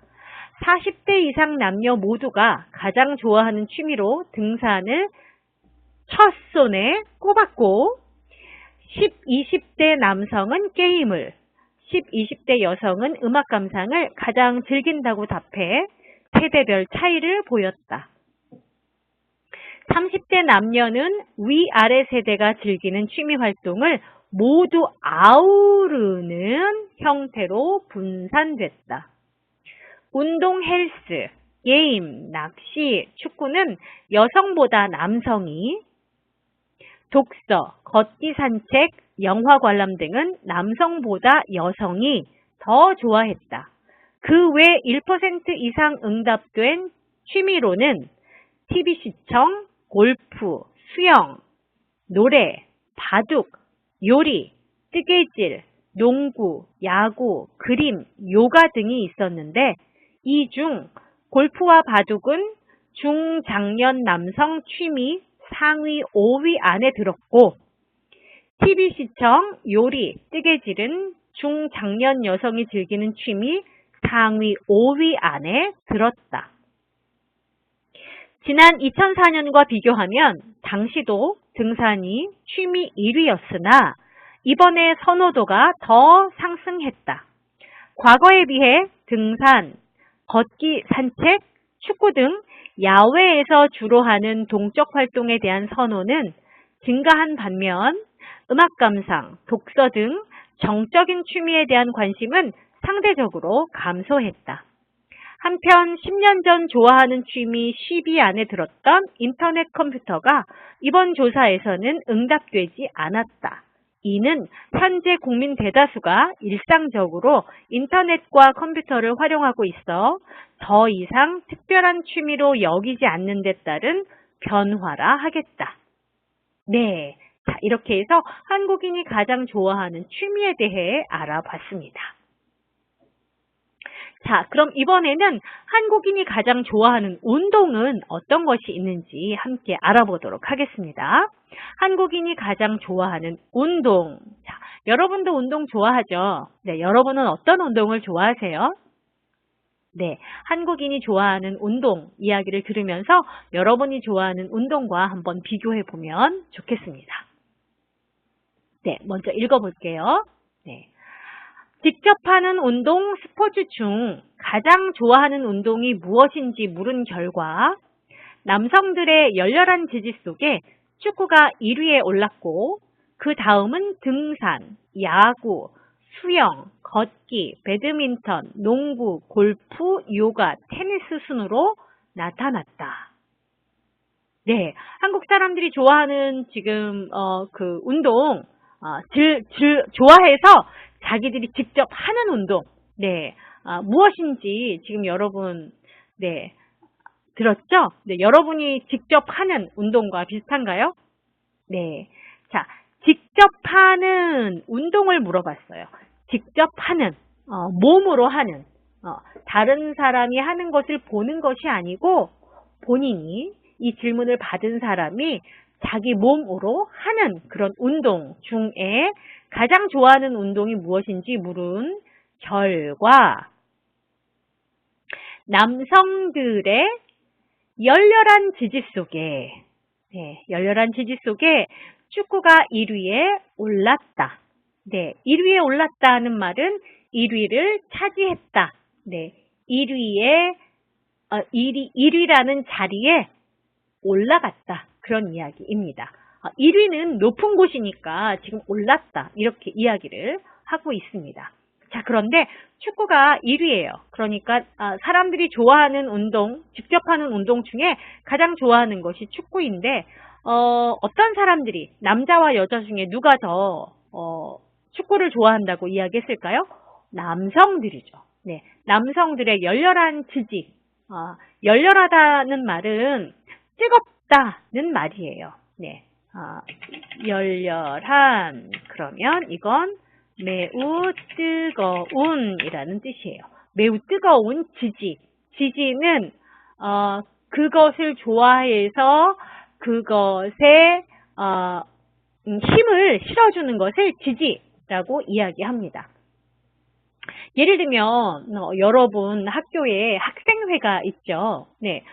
40대 이상 남녀 모두가 가장 좋아하는 취미로 등산을 첫 손에 꼽았고 10, 20대 남성은 게임을, 10, 20대 여성은 음악 감상을 가장 즐긴다고 답해 세대별 차이를 보였다. 30대 남녀는 위아래 세대가 즐기는 취미 활동을 모두 아우르는 형태로 분산됐다. 운동 헬스, 게임, 낚시, 축구는 여성보다 남성이, 독서, 걷기 산책, 영화 관람 등은 남성보다 여성이 더 좋아했다. 그 외 1% 이상 응답된 취미로는 TV 시청, 골프, 수영, 노래, 바둑, 요리, 뜨개질, 농구, 야구, 그림, 요가 등이 있었는데 이 중 골프와 바둑은 중장년 남성 취미 상위 5위 안에 들었고 TV 시청, 요리, 뜨개질은 중장년 여성이 즐기는 취미 상위 5위 안에 들었다. 지난 2004년과 비교하면 당시도 등산이 취미 1위였으나 이번에 선호도가 더 상승했다. 과거에 비해 등산, 걷기, 산책, 축구 등 야외에서 주로 하는 동적 활동에 대한 선호는 증가한 반면 음악 감상, 독서 등 정적인 취미에 대한 관심은 상대적으로 감소했다. 한편 10년 전 좋아하는 취미 10위 안에 들었던 인터넷 컴퓨터가 이번 조사에서는 응답되지 않았다. 이는 현재 국민 대다수가 일상적으로 인터넷과 컴퓨터를 활용하고 있어 더 이상 특별한 취미로 여기지 않는 데 따른 변화라 하겠다. 네, 자, 이렇게 해서 한국인이 가장 좋아하는 취미에 대해 알아봤습니다. 자, 그럼 이번에는 한국인이 가장 좋아하는 운동은 어떤 것이 있는지 함께 알아보도록 하겠습니다. 한국인이 가장 좋아하는 운동. 자, 여러분도 운동 좋아하죠? 네, 여러분은 어떤 운동을 좋아하세요? 네, 한국인이 좋아하는 운동 이야기를 들으면서 여러분이 좋아하는 운동과 한번 비교해 보면 좋겠습니다. 네, 먼저 읽어볼게요. 네. 직접 하는 운동, 스포츠 중 가장 좋아하는 운동이 무엇인지 물은 결과 남성들의 열렬한 지지 속에 축구가 1위에 올랐고 그 다음은 등산, 야구, 수영, 걷기, 배드민턴, 농구, 골프, 요가, 테니스 순으로 나타났다. 네, 한국 사람들이 좋아하는 지금 그 운동 좋아해서 자기들이 직접 하는 운동, 네, 무엇인지 지금 여러분 네 들었죠? 네, 여러분이 직접 하는 운동과 비슷한가요? 네, 자, 직접 하는 운동을 물어봤어요. 직접 하는, 몸으로 하는, 다른 사람이 하는 것을 보는 것이 아니고 본인이 이 질문을 받은 사람이 자기 몸으로 하는 그런 운동 중에 가장 좋아하는 운동이 무엇인지 물은 결과 남성들의 열렬한 지지 속에 열렬한 지지 속에 축구가 1위에 올랐다. 네, 1위에 올랐다는 말은 1위를 차지했다. 네, 1위라는 자리에 올라갔다. 그런 이야기입니다. 1위는 높은 곳이니까 지금 올랐다. 이렇게 이야기를 하고 있습니다. 자, 그런데 축구가 1위예요. 그러니까 사람들이 좋아하는 운동, 직접 하는 운동 중에 가장 좋아하는 것이 축구인데 어떤 사람들이 남자와 여자 중에 누가 더 축구를 좋아한다고 이야기했을까요? 남성들이죠. 네, 남성들의 열렬한 지지. 열렬하다는 말은 뜨겁다는 말이에요. 네, 열렬한 그러면 이건 매우 뜨거운이라는 뜻이에요. 매우 뜨거운 지지. 지지는 그것을 좋아해서 그것에 힘을 실어주는 것을 지지라고 이야기합니다. 예를 들면 여러분 학교에 학생회가 있죠. 네,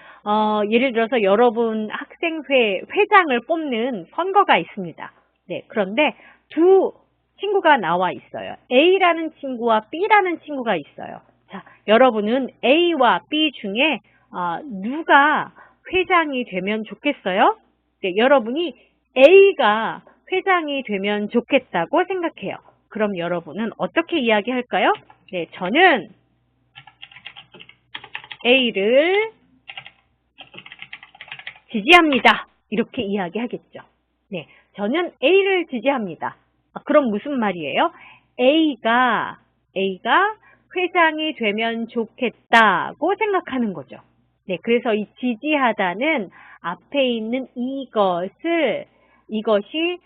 예를 들어서 여러분 학생회 회장을 뽑는 선거가 있습니다. 네, 그런데 두 친구가 나와 있어요. A라는 친구와 B라는 친구가 있어요. 자, 여러분은 A와 B 중에 누가 회장이 되면 좋겠어요? 네, 여러분이 A가 회장이 되면 좋겠다고 생각해요. 그럼 여러분은 어떻게 이야기할까요? 네, 저는 A를 지지합니다. 이렇게 이야기하겠죠. 네, 저는 A를 지지합니다. 그럼 무슨 말이에요? A가 회장이 되면 좋겠다고 생각하는 거죠. 네, 그래서 이 지지하다는 앞에 있는 이것이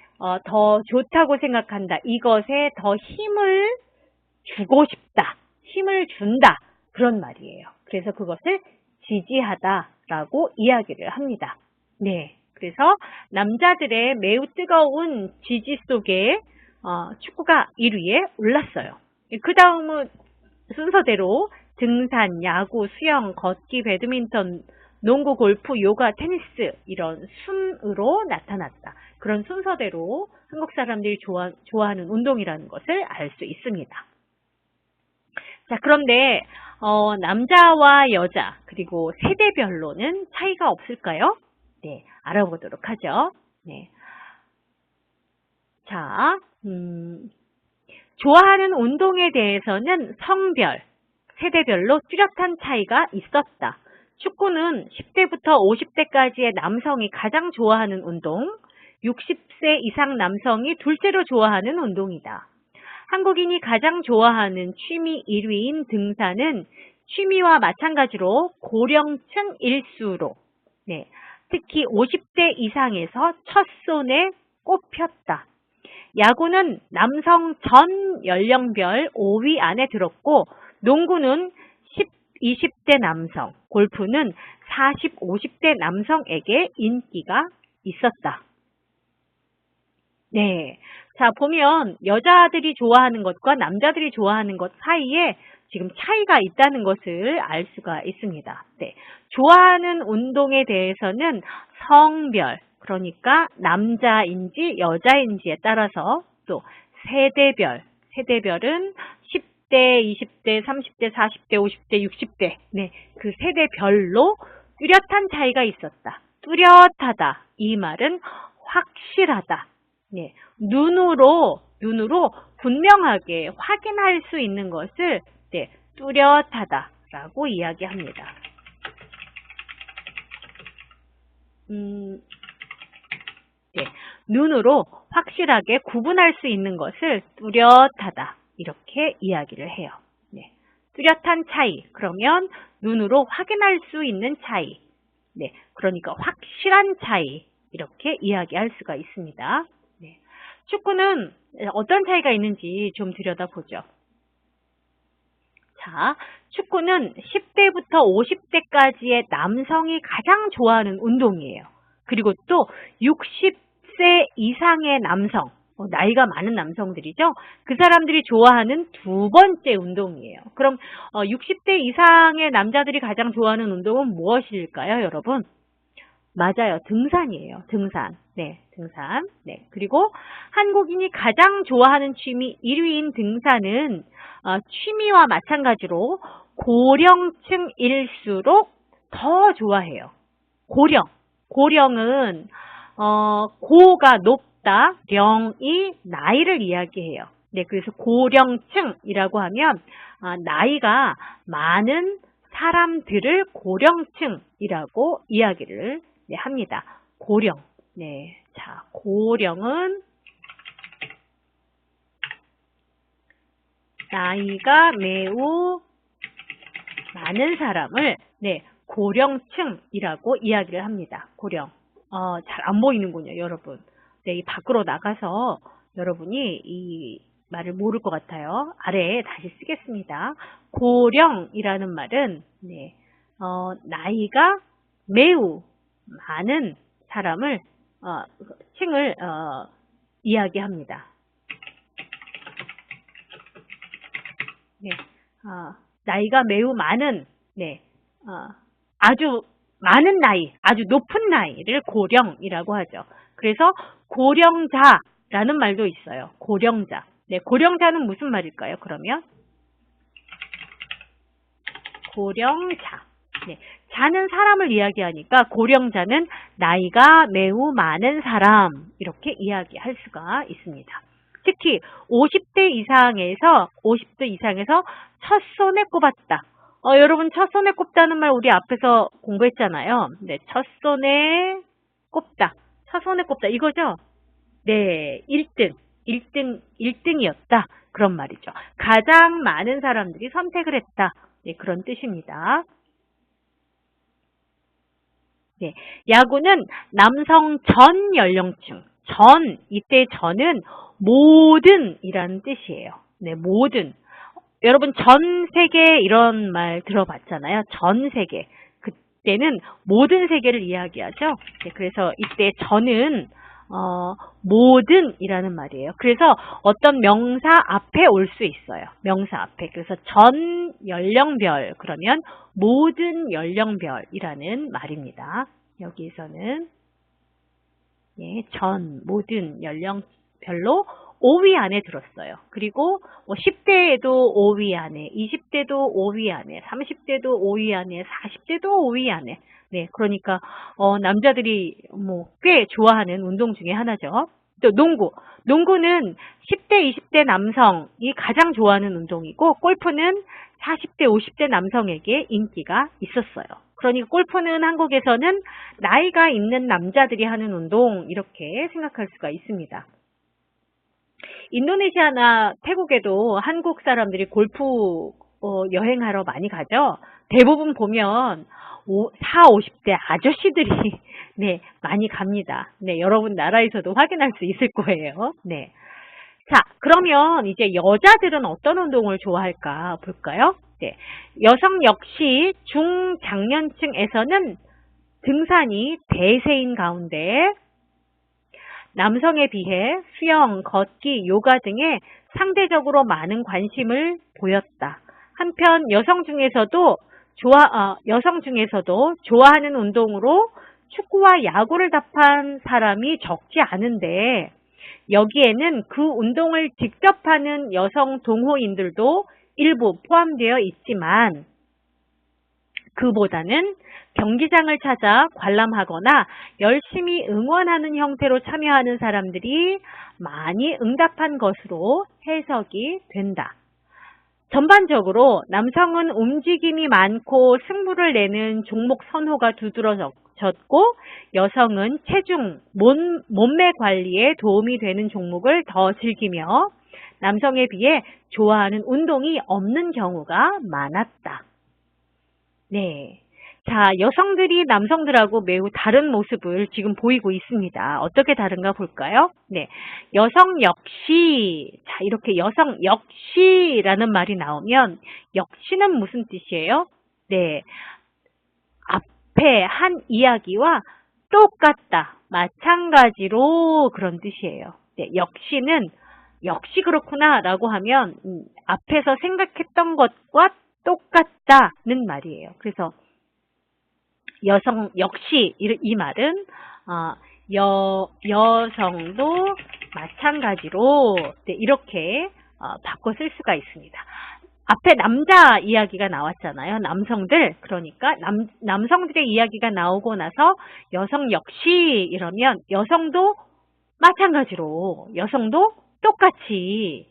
더 좋다고 생각한다. 이것에 더 힘을 주고 싶다. 힘을 준다. 그런 말이에요. 그래서 그것을 지지하다라고 이야기를 합니다. 네, 그래서 남자들의 매우 뜨거운 지지 속에 축구가 1위에 올랐어요. 그 다음은 순서대로 등산, 야구, 수영, 걷기, 배드민턴, 농구, 골프, 요가, 테니스 이런 순으로 나타났다. 그런 순서대로 한국 사람들이 좋아하는 운동이라는 것을 알 수 있습니다. 자, 그런데 남자와 여자 그리고 세대별로는 차이가 없을까요? 네, 알아보도록 하죠. 네. 자, 좋아하는 운동에 대해서는 성별, 세대별로 뚜렷한 차이가 있었다. 축구는 10대부터 50대까지의 남성이 가장 좋아하는 운동, 60세 이상 남성이 둘째로 좋아하는 운동이다. 한국인이 가장 좋아하는 취미 1위인 등산은 취미와 마찬가지로 고령층 일수로 네, 특히 50대 이상에서 첫 손에 꼽혔다. 야구는 남성 전 연령별 5위 안에 들었고 농구는 20대 남성, 골프는 40, 50대 남성에게 인기가 있었다. 네. 자, 보면 여자들이 좋아하는 것과 남자들이 좋아하는 것 사이에 지금 차이가 있다는 것을 알 수가 있습니다. 네. 좋아하는 운동에 대해서는 성별, 그러니까 남자인지 여자인지에 따라서 또 세대별은 10대, 20대, 30대, 40대, 50대, 60대, 네, 그 세대별로 뚜렷한 차이가 있었다. 뚜렷하다. 이 말은 확실하다. 네, 눈으로 분명하게 확인할 수 있는 것을 네, 뚜렷하다라고 이야기합니다. 네, 눈으로 확실하게 구분할 수 있는 것을 뚜렷하다 이렇게 이야기를 해요. 네, 뚜렷한 차이, 그러면 눈으로 확인할 수 있는 차이, 네, 그러니까 확실한 차이 이렇게 이야기할 수가 있습니다. 네, 축구는 어떤 차이가 있는지 좀 들여다보죠. 자, 축구는 10대부터 50대까지의 남성이 가장 좋아하는 운동이에요. 그리고 또 60세 이상의 남성, 나이가 많은 남성들이죠. 그 사람들이 좋아하는 두 번째 운동이에요. 그럼 60대 이상의 남자들이 가장 좋아하는 운동은 무엇일까요, 여러분? 맞아요. 등산이에요. 등산. 네, 등산. 네. 그리고 한국인이 가장 좋아하는 취미 1위인 등산은 취미와 마찬가지로 고령층일수록 더 좋아해요. 고령은 고가 높다, 령이 나이를 이야기해요. 네, 그래서 고령층이라고 하면 나이가 많은 사람들을 고령층이라고 이야기를 네, 합니다. 고령. 네. 자, 고령은 나이가 매우 많은 사람을 네, 고령층이라고 이야기를 합니다. 고령. 잘 안 보이는군요, 여러분. 네, 이 밖으로 나가서 여러분이 이 말을 모를 것 같아요. 아래에 다시 쓰겠습니다. 고령이라는 말은 네, 나이가 매우 많은 사람을 층을 이야기합니다. 네, 나이가 매우 많은 네, 아주 많은 나이, 아주 높은 나이를 고령이라고 하죠. 그래서 고령자라는 말도 있어요. 고령자. 네, 고령자는 무슨 말일까요? 그러면 고령자. 네, 자는 사람을 이야기하니까 고령자는 나이가 매우 많은 사람 이렇게 이야기할 수가 있습니다. 특히 50대 이상에서 첫손에 꼽았다. 여러분 첫손에 꼽다는 말 우리 앞에서 공부했잖아요. 네, 첫손에 꼽다. 첫손에 꼽다 이거죠? 네, 1등이었다. 그런 말이죠. 가장 많은 사람들이 선택을 했다. 네, 그런 뜻입니다. 네, 야구는 남성 전 연령층, 이때 전은 모든이라는 뜻이에요. 네, 모든. 여러분 전 세계 이런 말 들어봤잖아요. 전 세계. 그때는 모든 세계를 이야기하죠. 네, 그래서 이때 전은 모든이라는 말이에요. 그래서 어떤 명사 앞에 올 수 있어요. 명사 앞에. 그래서 전 연령별 그러면 모든 연령별이라는 말입니다. 여기에서는 예, 모든 연령별로 5위 안에 들었어요. 그리고 10대에도 5위 안에, 20대도 5위 안에, 30대도 5위 안에, 40대도 5위 안에. 네, 그러니까 남자들이 꽤 좋아하는 운동 중에 하나죠. 또 농구는 10대, 20대 남성이 가장 좋아하는 운동이고 골프는 40대, 50대 남성에게 인기가 있었어요. 그러니까 골프는 한국에서는 나이가 있는 남자들이 하는 운동 이렇게 생각할 수가 있습니다. 인도네시아나 태국에도 한국 사람들이 골프 여행하러 많이 가죠. 대부분 보면 40, 50대 아저씨들이 네, 많이 갑니다. 네, 여러분 나라에서도 확인할 수 있을 거예요. 네. 자, 그러면 이제 여자들은 어떤 운동을 좋아할까 볼까요? 네. 여성 역시 중장년층에서는 등산이 대세인 가운데 남성에 비해 수영, 걷기, 요가 등에 상대적으로 많은 관심을 보였다. 한편 여성 중에서도 좋아하는 운동으로 축구와 야구를 답한 사람이 적지 않은데 여기에는 그 운동을 직접 하는 여성 동호인들도 일부 포함되어 있지만 그보다는 경기장을 찾아 관람하거나 열심히 응원하는 형태로 참여하는 사람들이 많이 응답한 것으로 해석이 된다. 전반적으로 남성은 움직임이 많고 승부를 내는 종목 선호가 두드러졌고 여성은 체중, 몸매 관리에 도움이 되는 종목을 더 즐기며 남성에 비해 좋아하는 운동이 없는 경우가 많았다. 네. 자, 여성들이 남성들하고 매우 다른 모습을 지금 보이고 있습니다. 어떻게 다른가 볼까요? 네. 여성 역시, 자, 이렇게 여성 역시라는 말이 나오면, 역시는 무슨 뜻이에요? 네. 앞에 한 이야기와 똑같다, 마찬가지로 그런 뜻이에요. 네. 역시는, 역시 그렇구나 라고 하면, 앞에서 생각했던 것과 똑같다는 말이에요. 그래서, 여성 역시 이 말은 여성도 마찬가지로 네, 이렇게 바꿔 쓸 수가 있습니다. 앞에 남자 이야기가 나왔잖아요. 남성들, 그러니까 남성들의 이야기가 나오고 나서 여성 역시 이러면 여성도 마찬가지로 여성도 똑같이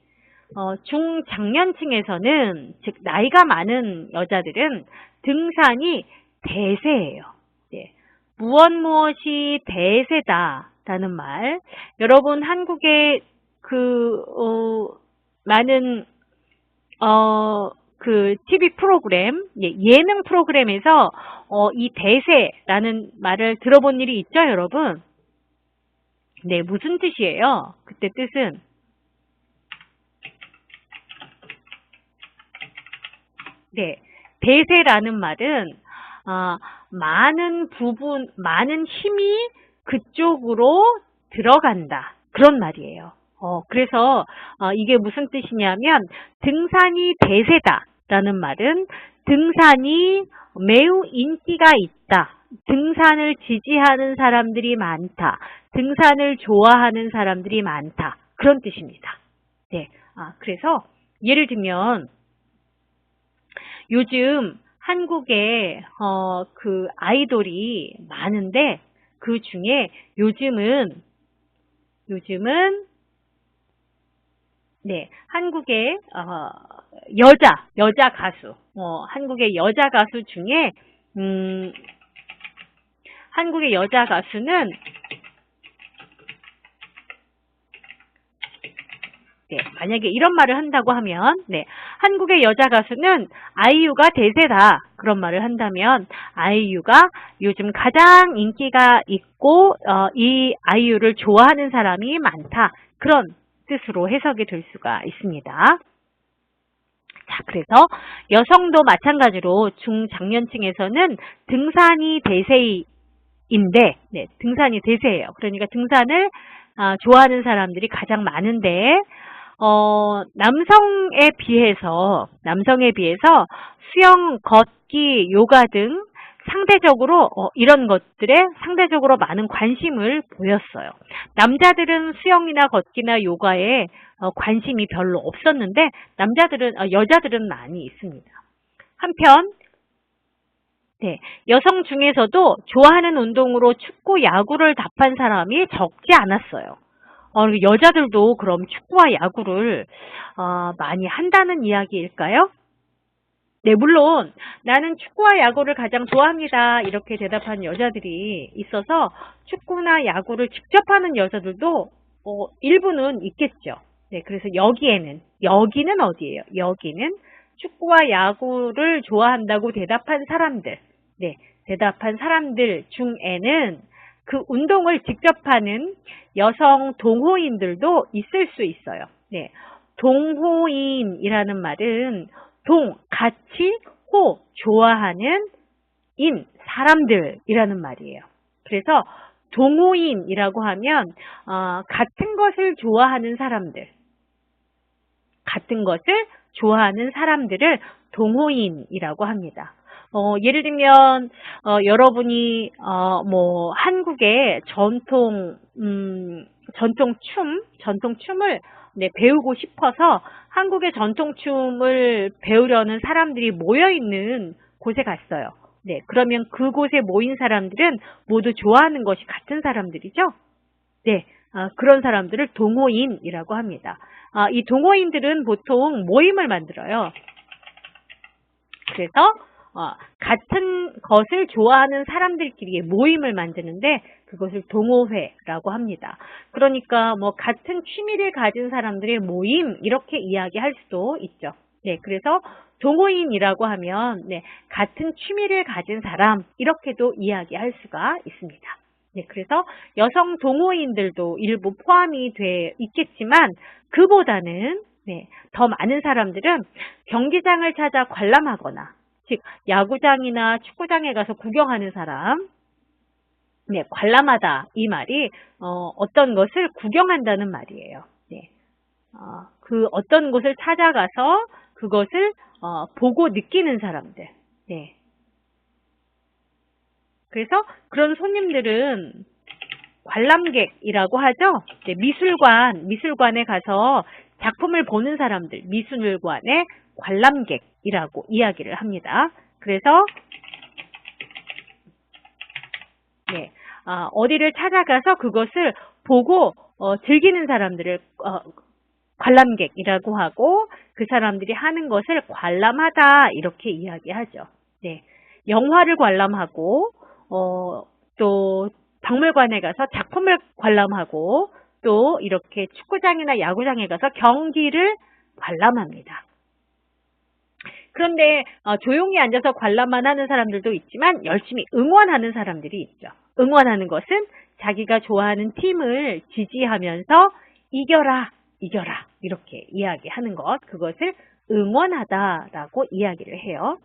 중장년층에서는 즉 나이가 많은 여자들은 등산이 대세예요. 네. 무엇이 대세다라는 말. 여러분 한국의 많은 TV 프로그램, 예능 프로그램에서 이 대세라는 말을 들어본 일이 있죠, 여러분? 네, 무슨 뜻이에요? 그때 뜻은 네, 대세라는 말은 많은 힘이 그쪽으로 들어간다. 그런 말이에요. 그래서 이게 무슨 뜻이냐면 등산이 대세다라는 말은 등산이 매우 인기가 있다. 등산을 지지하는 사람들이 많다. 등산을 좋아하는 사람들이 많다. 그런 뜻입니다. 네. 그래서 예를 들면 요즘 한국에 아이돌이 많은데 그 중에 요즘은 네, 한국의 여자 가수 한국의 여자 가수 중에 한국의 여자 가수는 네, 만약에 이런 말을 한다고 하면 네, 한국의 여자 가수는 아이유가 대세다 그런 말을 한다면 아이유가 요즘 가장 인기가 있고 이 아이유를 좋아하는 사람이 많다 그런 뜻으로 해석이 될 수가 있습니다. 자, 그래서 여성도 마찬가지로 중장년층에서는 등산이 대세인데 네, 등산이 대세예요. 그러니까 등산을 좋아하는 사람들이 가장 많은데 남성에 비해서 수영, 걷기, 요가 등 상대적으로 이런 것들에 상대적으로 많은 관심을 보였어요. 남자들은 수영이나 걷기나 요가에 관심이 별로 없었는데 여자들은 많이 있습니다. 한편 네, 여성 중에서도 좋아하는 운동으로 축구, 야구를 답한 사람이 적지 않았어요. 여자들도 그럼 축구와 야구를 많이 한다는 이야기일까요? 네, 물론 나는 축구와 야구를 가장 좋아합니다. 이렇게 대답한 여자들이 있어서 축구나 야구를 직접 하는 여자들도 일부는 있겠죠. 네, 그래서 여기는 어디예요? 여기는 축구와 야구를 좋아한다고 대답한 사람들 중에는 그 운동을 직접 하는 여성 동호인들도 있을 수 있어요. 네, 동호인이라는 말은 같이, 호, 좋아하는 인, 사람들이라는 말이에요. 그래서 동호인이라고 하면 같은 것을 좋아하는 사람들, 같은 것을 좋아하는 사람들을 동호인이라고 합니다. 예를 들면 여러분이 뭐 한국의 전통춤을 배우고 싶어서 한국의 전통춤을 배우려는 사람들이 모여 있는 곳에 갔어요. 네, 그러면 그곳에 모인 사람들은 모두 좋아하는 것이 같은 사람들이죠. 네, 그런 사람들을 동호인이라고 합니다. 이 동호인들은 보통 모임을 만들어요. 그래서 같은 것을 좋아하는 사람들끼리의 모임을 만드는데 그것을 동호회라고 합니다. 그러니까 뭐 같은 취미를 가진 사람들의 모임 이렇게 이야기할 수도 있죠. 네, 그래서 동호인이라고 하면 같은 취미를 가진 사람 이렇게도 이야기할 수가 있습니다. 네, 그래서 여성 동호인들도 일부 포함이 돼 있겠지만 그보다는 더 많은 사람들은 경기장을 찾아 관람하거나 즉 야구장이나 축구장에 가서 구경하는 사람, 관람하다 이 말이 어떤 것을 구경한다는 말이에요. 그 어떤 곳을 찾아가서 그것을 보고 느끼는 사람들. 그래서 그런 손님들은 관람객이라고 하죠. 미술관에 가서 작품을 보는 사람들, 미술관의 관람객이라고 이야기를 합니다. 그래서 어디를 찾아가서 그것을 보고 즐기는 사람들을 관람객이라고 하고 그 사람들이 하는 것을 관람하다 이렇게 이야기하죠. 영화를 관람하고 또 박물관에 가서 작품을 관람하고 또 이렇게 축구장이나 야구장에 가서 경기를 관람합니다. 그런데 조용히 앉아서 관람만 하는 사람들도 있지만 열심히 응원하는 사람들이 있죠. 응원하는 것은 자기가 좋아하는 팀을 지지하면서 이겨라, 이겨라 이렇게 이야기하는 것, 그것을 응원하다라고 이야기를 해요.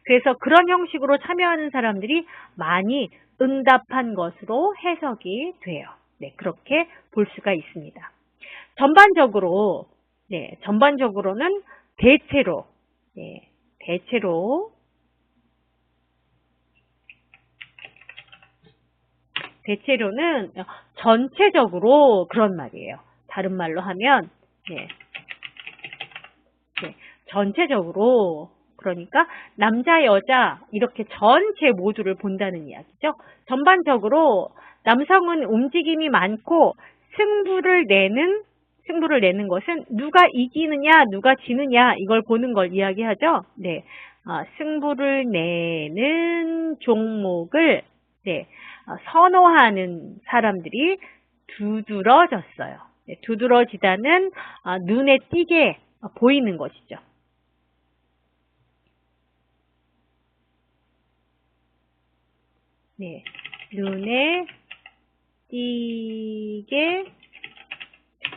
그래서 그런 형식으로 참여하는 사람들이 많이 응답한 것으로 해석이 돼요. 그렇게 볼 수가 있습니다. 전반적으로는 대체로는 전체적으로 그런 말이에요. 다른 말로 하면 전체적으로 그러니까 남자, 여자 이렇게 전체 모두를 본다는 이야기죠. 전반적으로 남성은 움직임이 많고 승부를 내는 것은 누가 이기느냐, 누가 지느냐 이걸 보는 걸 이야기하죠. 승부를 내는 종목을 선호하는 사람들이 두드러졌어요. 두드러지다는 눈에 띄게 보이는 것이죠.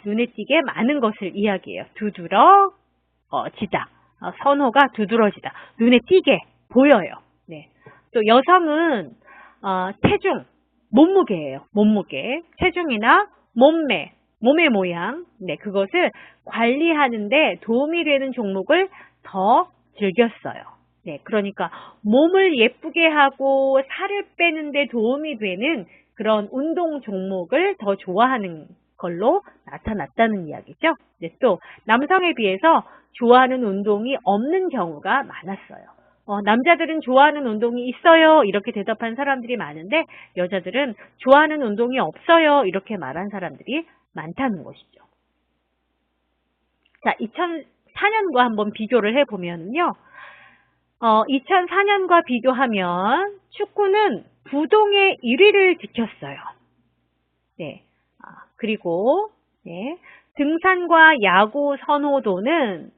눈에 띄게 많은 것을 이야기해요. 두드러지다. 선호가 두드러지다. 눈에 띄게 보여요. 또 여성은 체중, 몸무게예요. 몸무게. 체중이나 몸의 모양. 그것을 관리하는데 도움이 되는 종목을 더 즐겼어요. 그러니까 몸을 예쁘게 하고 살을 빼는데 도움이 되는 그런 운동 종목을 더 좋아하는 걸로 나타났다는 이야기죠. 또 남성에 비해서 좋아하는 운동이 없는 경우가 많았어요. 남자들은 좋아하는 운동이 있어요 이렇게 대답한 사람들이 많은데 여자들은 좋아하는 운동이 없어요 이렇게 말한 사람들이 많다는 것이죠. 자, 2004년과 한번 비교를 해보면요. 2004년과 비교하면 축구는 부동의 1위를 지켰어요. 그리고 등산과 야구 선호도는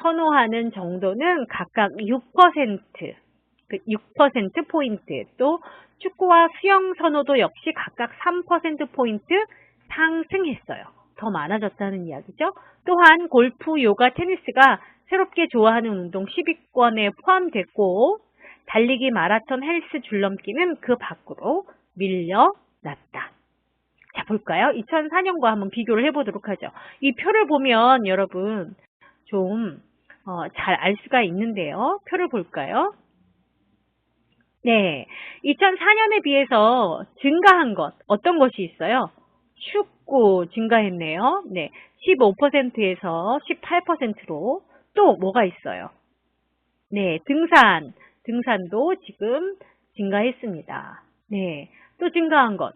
선호하는 정도는 각각 6%포인트, 또 축구와 수영 선호도 역시 각각 3%포인트 상승했어요. 더 많아졌다는 이야기죠. 또한 골프, 요가, 테니스가 새롭게 좋아하는 운동 10위권에 포함됐고 달리기, 마라톤, 헬스, 줄넘기는 그 밖으로 밀려났다. 자, 볼까요? 2004년과 한번 비교를 해보도록 하죠. 이 표를 보면 여러분 좀 잘 알 수가 있는데요. 표를 볼까요? 네, 2004년에 비해서 증가한 것, 어떤 것이 있어요? 축구 증가했네요. 네, 15%에서 18%로 또 뭐가 있어요? 네, 등산도 지금 증가했습니다. 네, 또 증가한 것.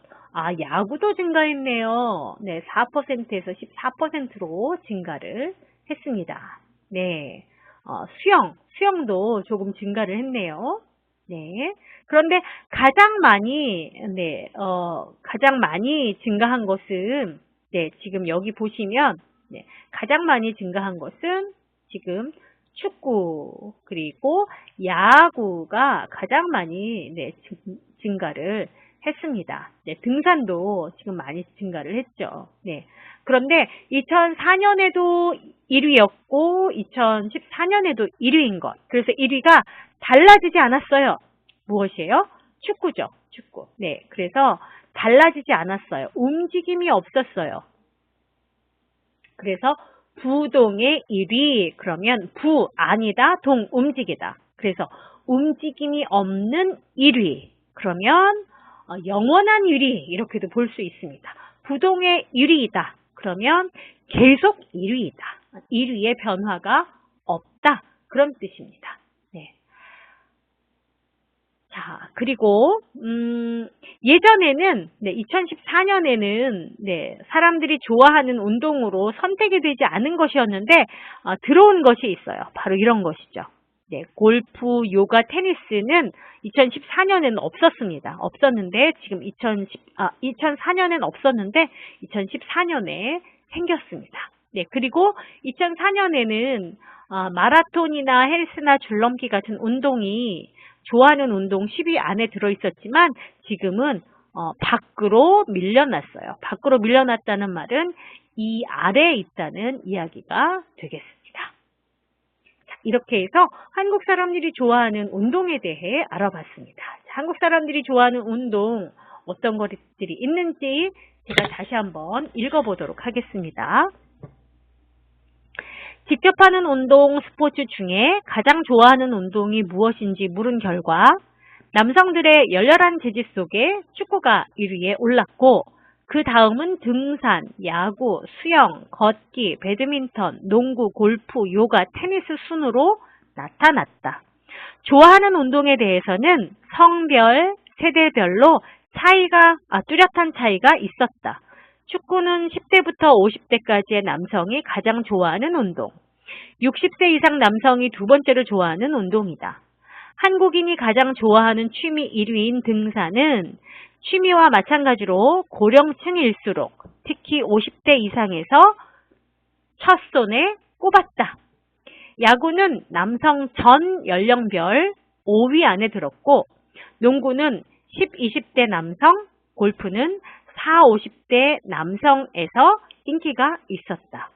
야구도 증가했네요. 네, 4%에서 14%로 증가를 했습니다. 네, 수영도 조금 증가를 했네요. 네, 그런데 가장 많이 증가한 것은, 네, 지금 여기 보시면, 네, 가장 많이 증가한 것은 지금 축구, 그리고 야구가 가장 많이, 네, 증가를 했습니다. 네, 등산도 지금 많이 증가를 했죠. 네. 그런데 2004년에도 1위였고 2014년에도 1위인 것. 그래서 1위가 달라지지 않았어요. 무엇이에요? 축구죠. 축구. 네. 그래서 달라지지 않았어요. 움직임이 없었어요. 그래서 부동의 1위. 그러면 부 아니다. 동 움직이다. 그래서 움직임이 없는 1위. 그러면 영원한 1위 이렇게도 볼 수 있습니다. 부동의 1위이다. 그러면 계속 1위이다. 1위의 변화가 없다. 그런 뜻입니다. 네. 자, 그리고 예전에는 2014년에는 사람들이 좋아하는 운동으로 선택이 되지 않은 것이었는데 들어온 것이 있어요. 바로 이런 것이죠. 네, 골프, 요가, 테니스는 2014년에는 없었습니다. 없었는데 지금 2004년에는 없었는데 2014년에 생겼습니다. 네, 그리고 2004년에는 마라톤이나 헬스나 줄넘기 같은 운동이 좋아하는 운동 10위 안에 들어있었지만 지금은 밖으로 밀려났어요. 밖으로 밀려났다는 말은 이 아래에 있다는 이야기가 되겠습니다. 자, 이렇게 해서 한국 사람들이 좋아하는 운동에 대해 알아봤습니다. 자, 한국 사람들이 좋아하는 운동 어떤 것들이 있는지 제가 다시 한번 읽어보도록 하겠습니다. 직접 하는 운동, 스포츠 중에 가장 좋아하는 운동이 무엇인지 물은 결과 남성들의 열렬한 지지 속에 축구가 1위에 올랐고 그 다음은 등산, 야구, 수영, 걷기, 배드민턴, 농구, 골프, 요가, 테니스 순으로 나타났다. 좋아하는 운동에 대해서는 성별, 세대별로 뚜렷한 차이가 있었다. 축구는 10대부터 50대까지의 남성이 가장 좋아하는 운동. 60세 이상 남성이 두 번째로 좋아하는 운동이다. 한국인이 가장 좋아하는 취미 1위인 등산은 취미와 마찬가지로 고령층일수록 특히 50대 이상에서 첫 손에 꼽았다. 야구는 남성 전 연령별 5위 안에 들었고 농구는 10, 20대 남성, 골프는 4, 50대 남성에서 인기가 있었다.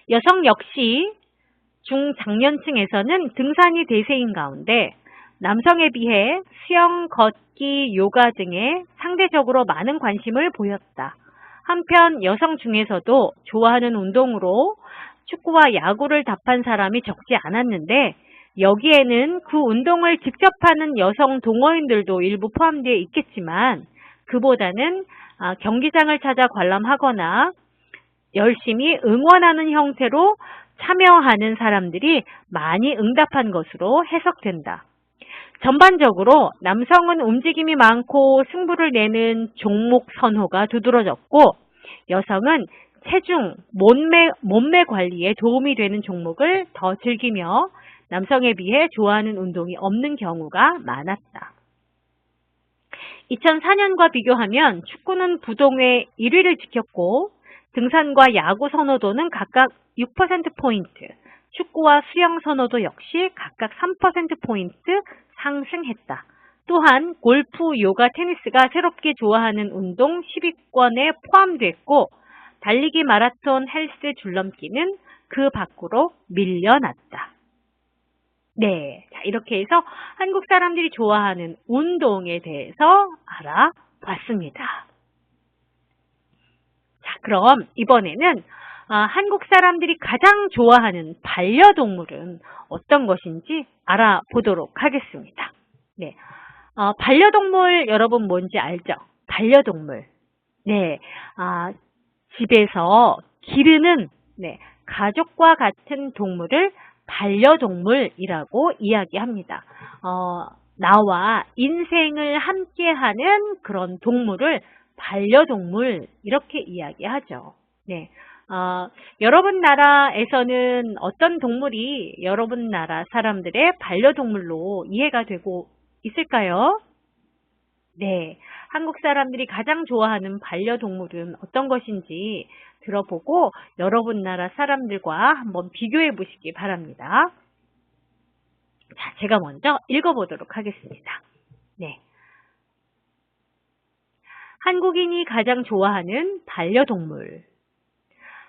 여성 역시 중장년층에서는 등산이 대세인 가운데 남성에 비해 수영, 걷기, 요가 등에 상대적으로 많은 관심을 보였다. 한편 여성 중에서도 좋아하는 운동으로 축구와 야구를 답한 사람이 적지 않았는데 여기에는 그 운동을 직접 하는 여성 동호인들도 일부 포함되어 있겠지만 그보다는 경기장을 찾아 관람하거나 열심히 응원하는 형태로 참여하는 사람들이 많이 응답한 것으로 해석된다. 전반적으로 남성은 움직임이 많고 승부를 내는 종목 선호가 두드러졌고 여성은 체중, 몸매 관리에 도움이 되는 종목을 더 즐기며 남성에 비해 좋아하는 운동이 없는 경우가 많았다. 2004년과 비교하면 축구는 부동의 1위를 지켰고 등산과 야구 선호도는 각각 6%포인트, 축구와 수영 선호도 역시 각각 3%포인트 상승했다. 또한 골프, 요가, 테니스가 새롭게 좋아하는 운동 10위권에 포함됐고 달리기, 마라톤, 헬스, 줄넘기는 그 밖으로 밀려났다. 네, 자, 이렇게 해서 한국 사람들이 좋아하는 운동에 대해서 알아봤습니다. 자, 그럼 이번에는 한국 사람들이 가장 좋아하는 반려동물은 어떤 것인지 알아보도록 하겠습니다. 네, 반려동물 여러분 뭔지 알죠? 반려동물. 네, 집에서 기르는 가족과 같은 동물을 반려동물이라고 이야기합니다. 나와 인생을 함께하는 그런 동물을 반려동물 이렇게 이야기하죠. 네, 여러분 나라에서는 어떤 동물이 여러분 나라 사람들의 반려동물로 이해가 되고 있을까요? 네, 한국 사람들이 가장 좋아하는 반려동물은 어떤 것인지 들어보고 여러분 나라 사람들과 한번 비교해 보시기 바랍니다. 자, 제가 먼저 읽어보도록 하겠습니다. 네. 한국인이 가장 좋아하는 반려동물.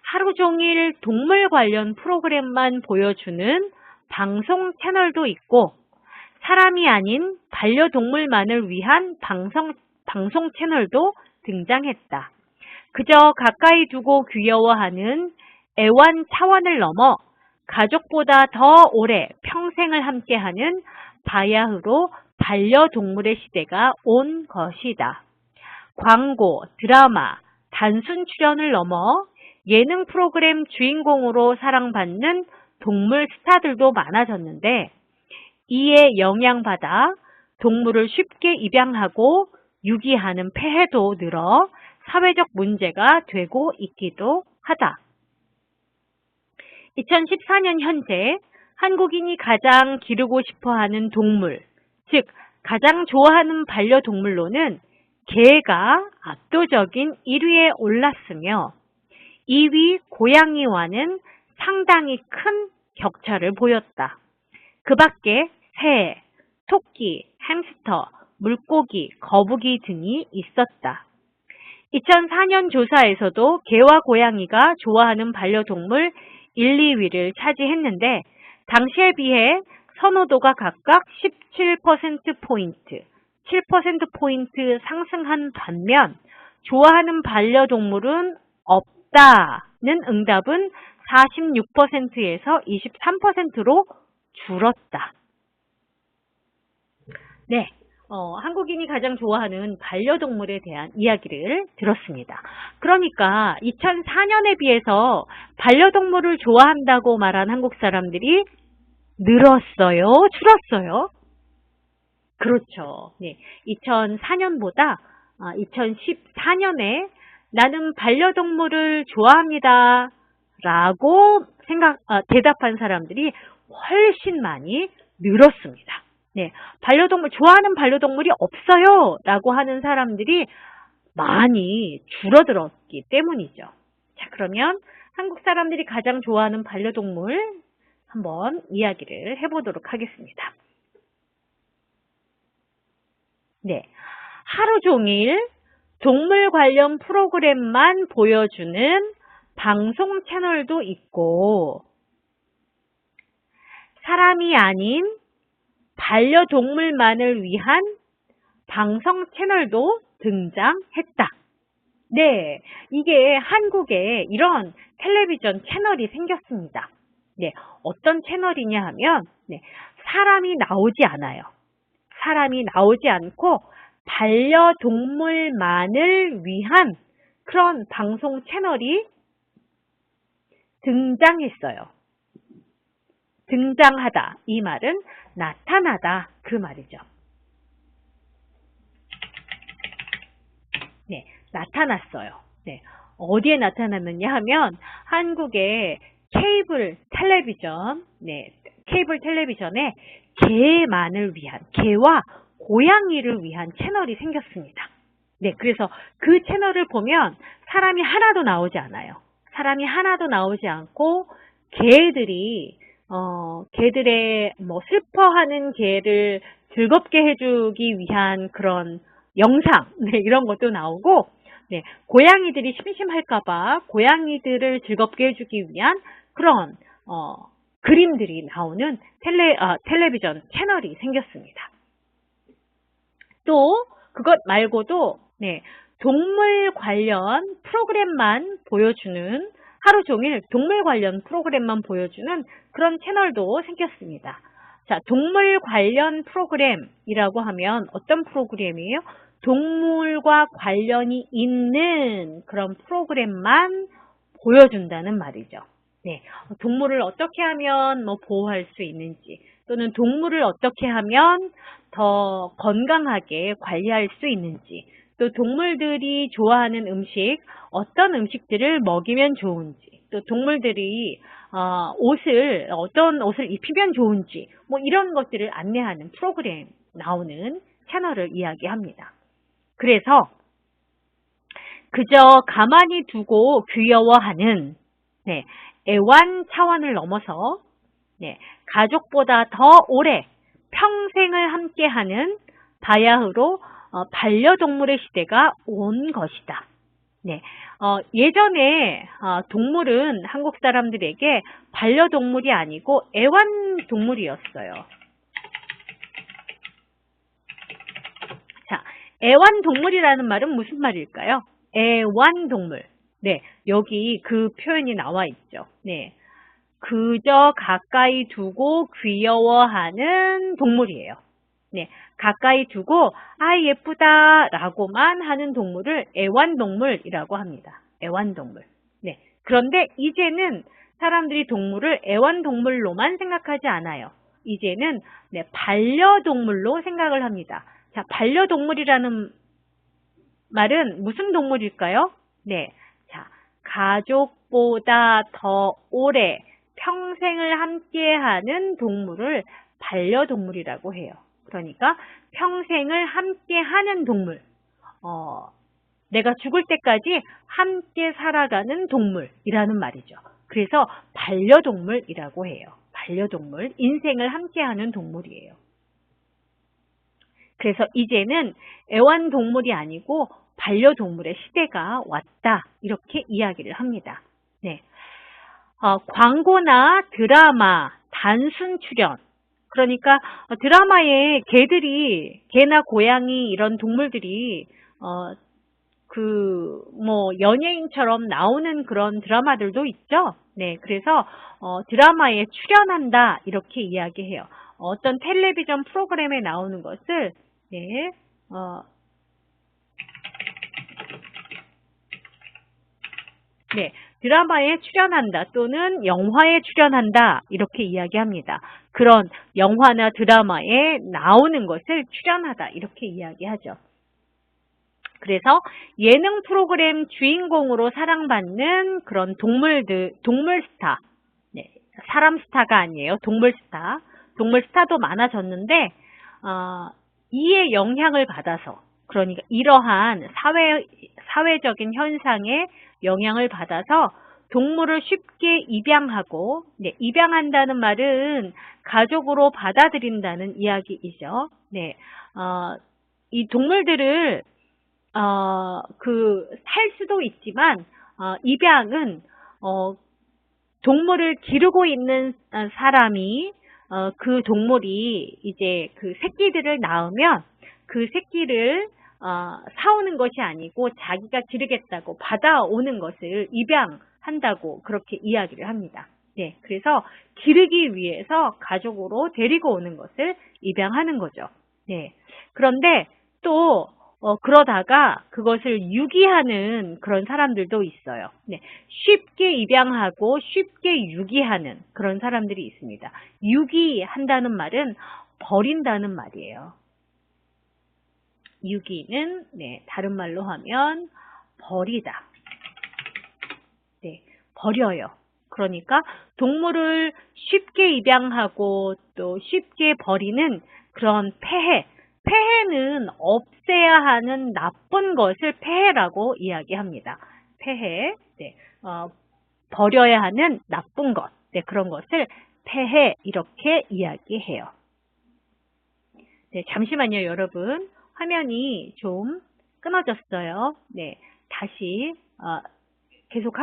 하루 종일 동물 관련 프로그램만 보여주는 방송 채널도 있고 사람이 아닌 반려동물만을 위한 방송 채널도 등장했다. 그저 가까이 두고 귀여워하는 애완 차원을 넘어 가족보다 더 오래 평생을 함께하는 바야흐로 반려동물의 시대가 온 것이다. 광고, 드라마, 단순 출연을 넘어 예능 프로그램 주인공으로 사랑받는 동물 스타들도 많아졌는데 이에 영향받아 동물을 쉽게 입양하고 유기하는 폐해도 늘어 사회적 문제가 되고 있기도 하다. 2014년 현재 한국인이 가장 기르고 싶어하는 동물, 즉 가장 좋아하는 반려동물로는 개가 압도적인 1위에 올랐으며 2위 고양이와는 상당히 큰 격차를 보였다. 그 밖에 새, 토끼, 햄스터, 물고기, 거북이 등이 있었다. 2004년 조사에서도 개와 고양이가 좋아하는 반려동물 1, 2위를 차지했는데 당시에 비해 선호도가 각각 17%포인트, 7%포인트 상승한 반면 좋아하는 반려동물은 없다는 응답은 46%에서 23%로 줄었다. 네, 한국인이 가장 좋아하는 반려동물에 대한 이야기를 들었습니다. 그러니까 2004년에 비해서 반려동물을 좋아한다고 말한 한국 사람들이 늘었어요? 줄었어요? 그렇죠. 네, 2004년보다 2014년에 나는 반려동물을 좋아합니다 라고 대답한 사람들이 훨씬 많이 늘었습니다. 네, 좋아하는 반려동물이 없어요 라고 하는 사람들이 많이 줄어들었기 때문이죠. 자, 그러면 한국 사람들이 가장 좋아하는 반려동물 한번 이야기를 해보도록 하겠습니다. 네, 하루 종일 동물 관련 프로그램만 보여주는 방송 채널도 있고 사람이 아닌 반려동물만을 위한 방송 채널도 등장했다. 네, 이게 한국에 이런 텔레비전 채널이 생겼습니다. 네, 어떤 채널이냐 하면 사람이 나오지 않아요. 사람이 나오지 않고 반려동물만을 위한 그런 방송 채널이 등장했어요. 등장하다, 이 말은 나타나다 그 말이죠. 네, 나타났어요. 네, 어디에 나타났느냐 하면 한국의 케이블 텔레비전에 개만을 위한, 개와 고양이를 위한 채널이 생겼습니다. 네, 그래서 그 채널을 보면 사람이 하나도 나오지 않아요. 사람이 하나도 나오지 않고 개들이 개들의 슬퍼하는 개를 즐겁게 해주기 위한 그런 영상, 이런 것도 나오고 네, 고양이들이 심심할까봐 고양이들을 즐겁게 해주기 위한 그런 그림들이 나오는 텔레비전 채널이 생겼습니다. 또 그것 말고도 네, 동물 관련 프로그램만 보여주는 하루 종일 동물 관련 프로그램만 보여주는 그런 채널도 생겼습니다. 자, 동물 관련 프로그램이라고 하면 어떤 프로그램이에요? 동물과 관련이 있는 그런 프로그램만 보여준다는 말이죠. 네, 동물을 어떻게 하면 보호할 수 있는지, 또는 동물을 어떻게 하면 더 건강하게 관리할 수 있는지, 또 동물들이 좋아하는 음식, 어떤 음식들을 먹이면 좋은지, 또 동물들이 어떤 옷을 입히면 좋은지, 이런 것들을 안내하는 프로그램 나오는 채널을 이야기합니다. 그래서 그저 가만히 두고 귀여워하는 애완 차원을 넘어서 가족보다 더 오래 평생을 함께하는 바야흐로 반려동물의 시대가 온 것이다. 예전에 동물은 한국 사람들에게 반려동물이 아니고 애완동물이었어요. 자, 애완동물이라는 말은 무슨 말일까요? 애완동물. 여기 그 표현이 나와 있죠. 그저 가까이 두고 귀여워하는 동물이에요. 가까이 두고 예쁘다 라고만 하는 동물을 애완동물이라고 합니다. 애완동물. 그런데 이제는 사람들이 동물을 애완동물로만 생각하지 않아요. 이제는 반려동물로 생각을 합니다. 자, 반려동물이라는 말은 무슨 동물일까요? 자, 가족보다 더 오래 평생을 함께하는 동물을 반려동물이라고 해요. 그러니까 평생을 함께하는 동물, 내가 죽을 때까지 함께 살아가는 동물이라는 말이죠. 그래서 반려동물이라고 해요. 반려동물, 인생을 함께하는 동물이에요. 그래서 이제는 애완동물이 아니고 반려동물의 시대가 왔다, 이렇게 이야기를 합니다. 광고나 드라마, 단순 출연, 그러니까 드라마에 개나 고양이 이런 동물들이 연예인처럼 나오는 그런 드라마들도 있죠. 그래서 드라마에 출연한다, 이렇게 이야기해요. 어떤 텔레비전 프로그램에 나오는 것을 드라마에 출연한다 또는 영화에 출연한다, 이렇게 이야기합니다. 그런 영화나 드라마에 나오는 것을 출연하다, 이렇게 이야기하죠. 그래서 예능 프로그램 주인공으로 사랑받는 그런 동물 스타, 사람 스타가 아니에요. 동물 스타도 많아졌는데 이에 영향을 받아서, 그러니까 이러한 사회적인 현상에 영향을 받아서 동물을 쉽게 입양하고, 입양한다는 말은 가족으로 받아들인다는 이야기이죠. 이 동물들을 살 수도 있지만 입양은 동물을 기르고 있는 사람이 그 동물이 이제 그 새끼들을 낳으면 그 새끼를 사오는 것이 아니고 자기가 기르겠다고 받아오는 것을 입양한다고 그렇게 이야기를 합니다. 그래서 기르기 위해서 가족으로 데리고 오는 것을 입양하는 거죠. 그런데 또 그러다가 그것을 유기하는 그런 사람들도 있어요. 쉽게 입양하고 쉽게 유기하는 그런 사람들이 있습니다. 유기한다는 말은 버린다는 말이에요. 유기는 다른 말로 하면 버리다. 버려요. 그러니까 동물을 쉽게 입양하고 또 쉽게 버리는 그런 폐해는 없애야 하는 나쁜 것을 폐해라고 이야기합니다. 폐해, 버려야 하는 나쁜 것, 그런 것을 폐해, 이렇게 이야기해요. 잠시만요, 여러분. 화면이 좀 끊어졌어요. 다시 계속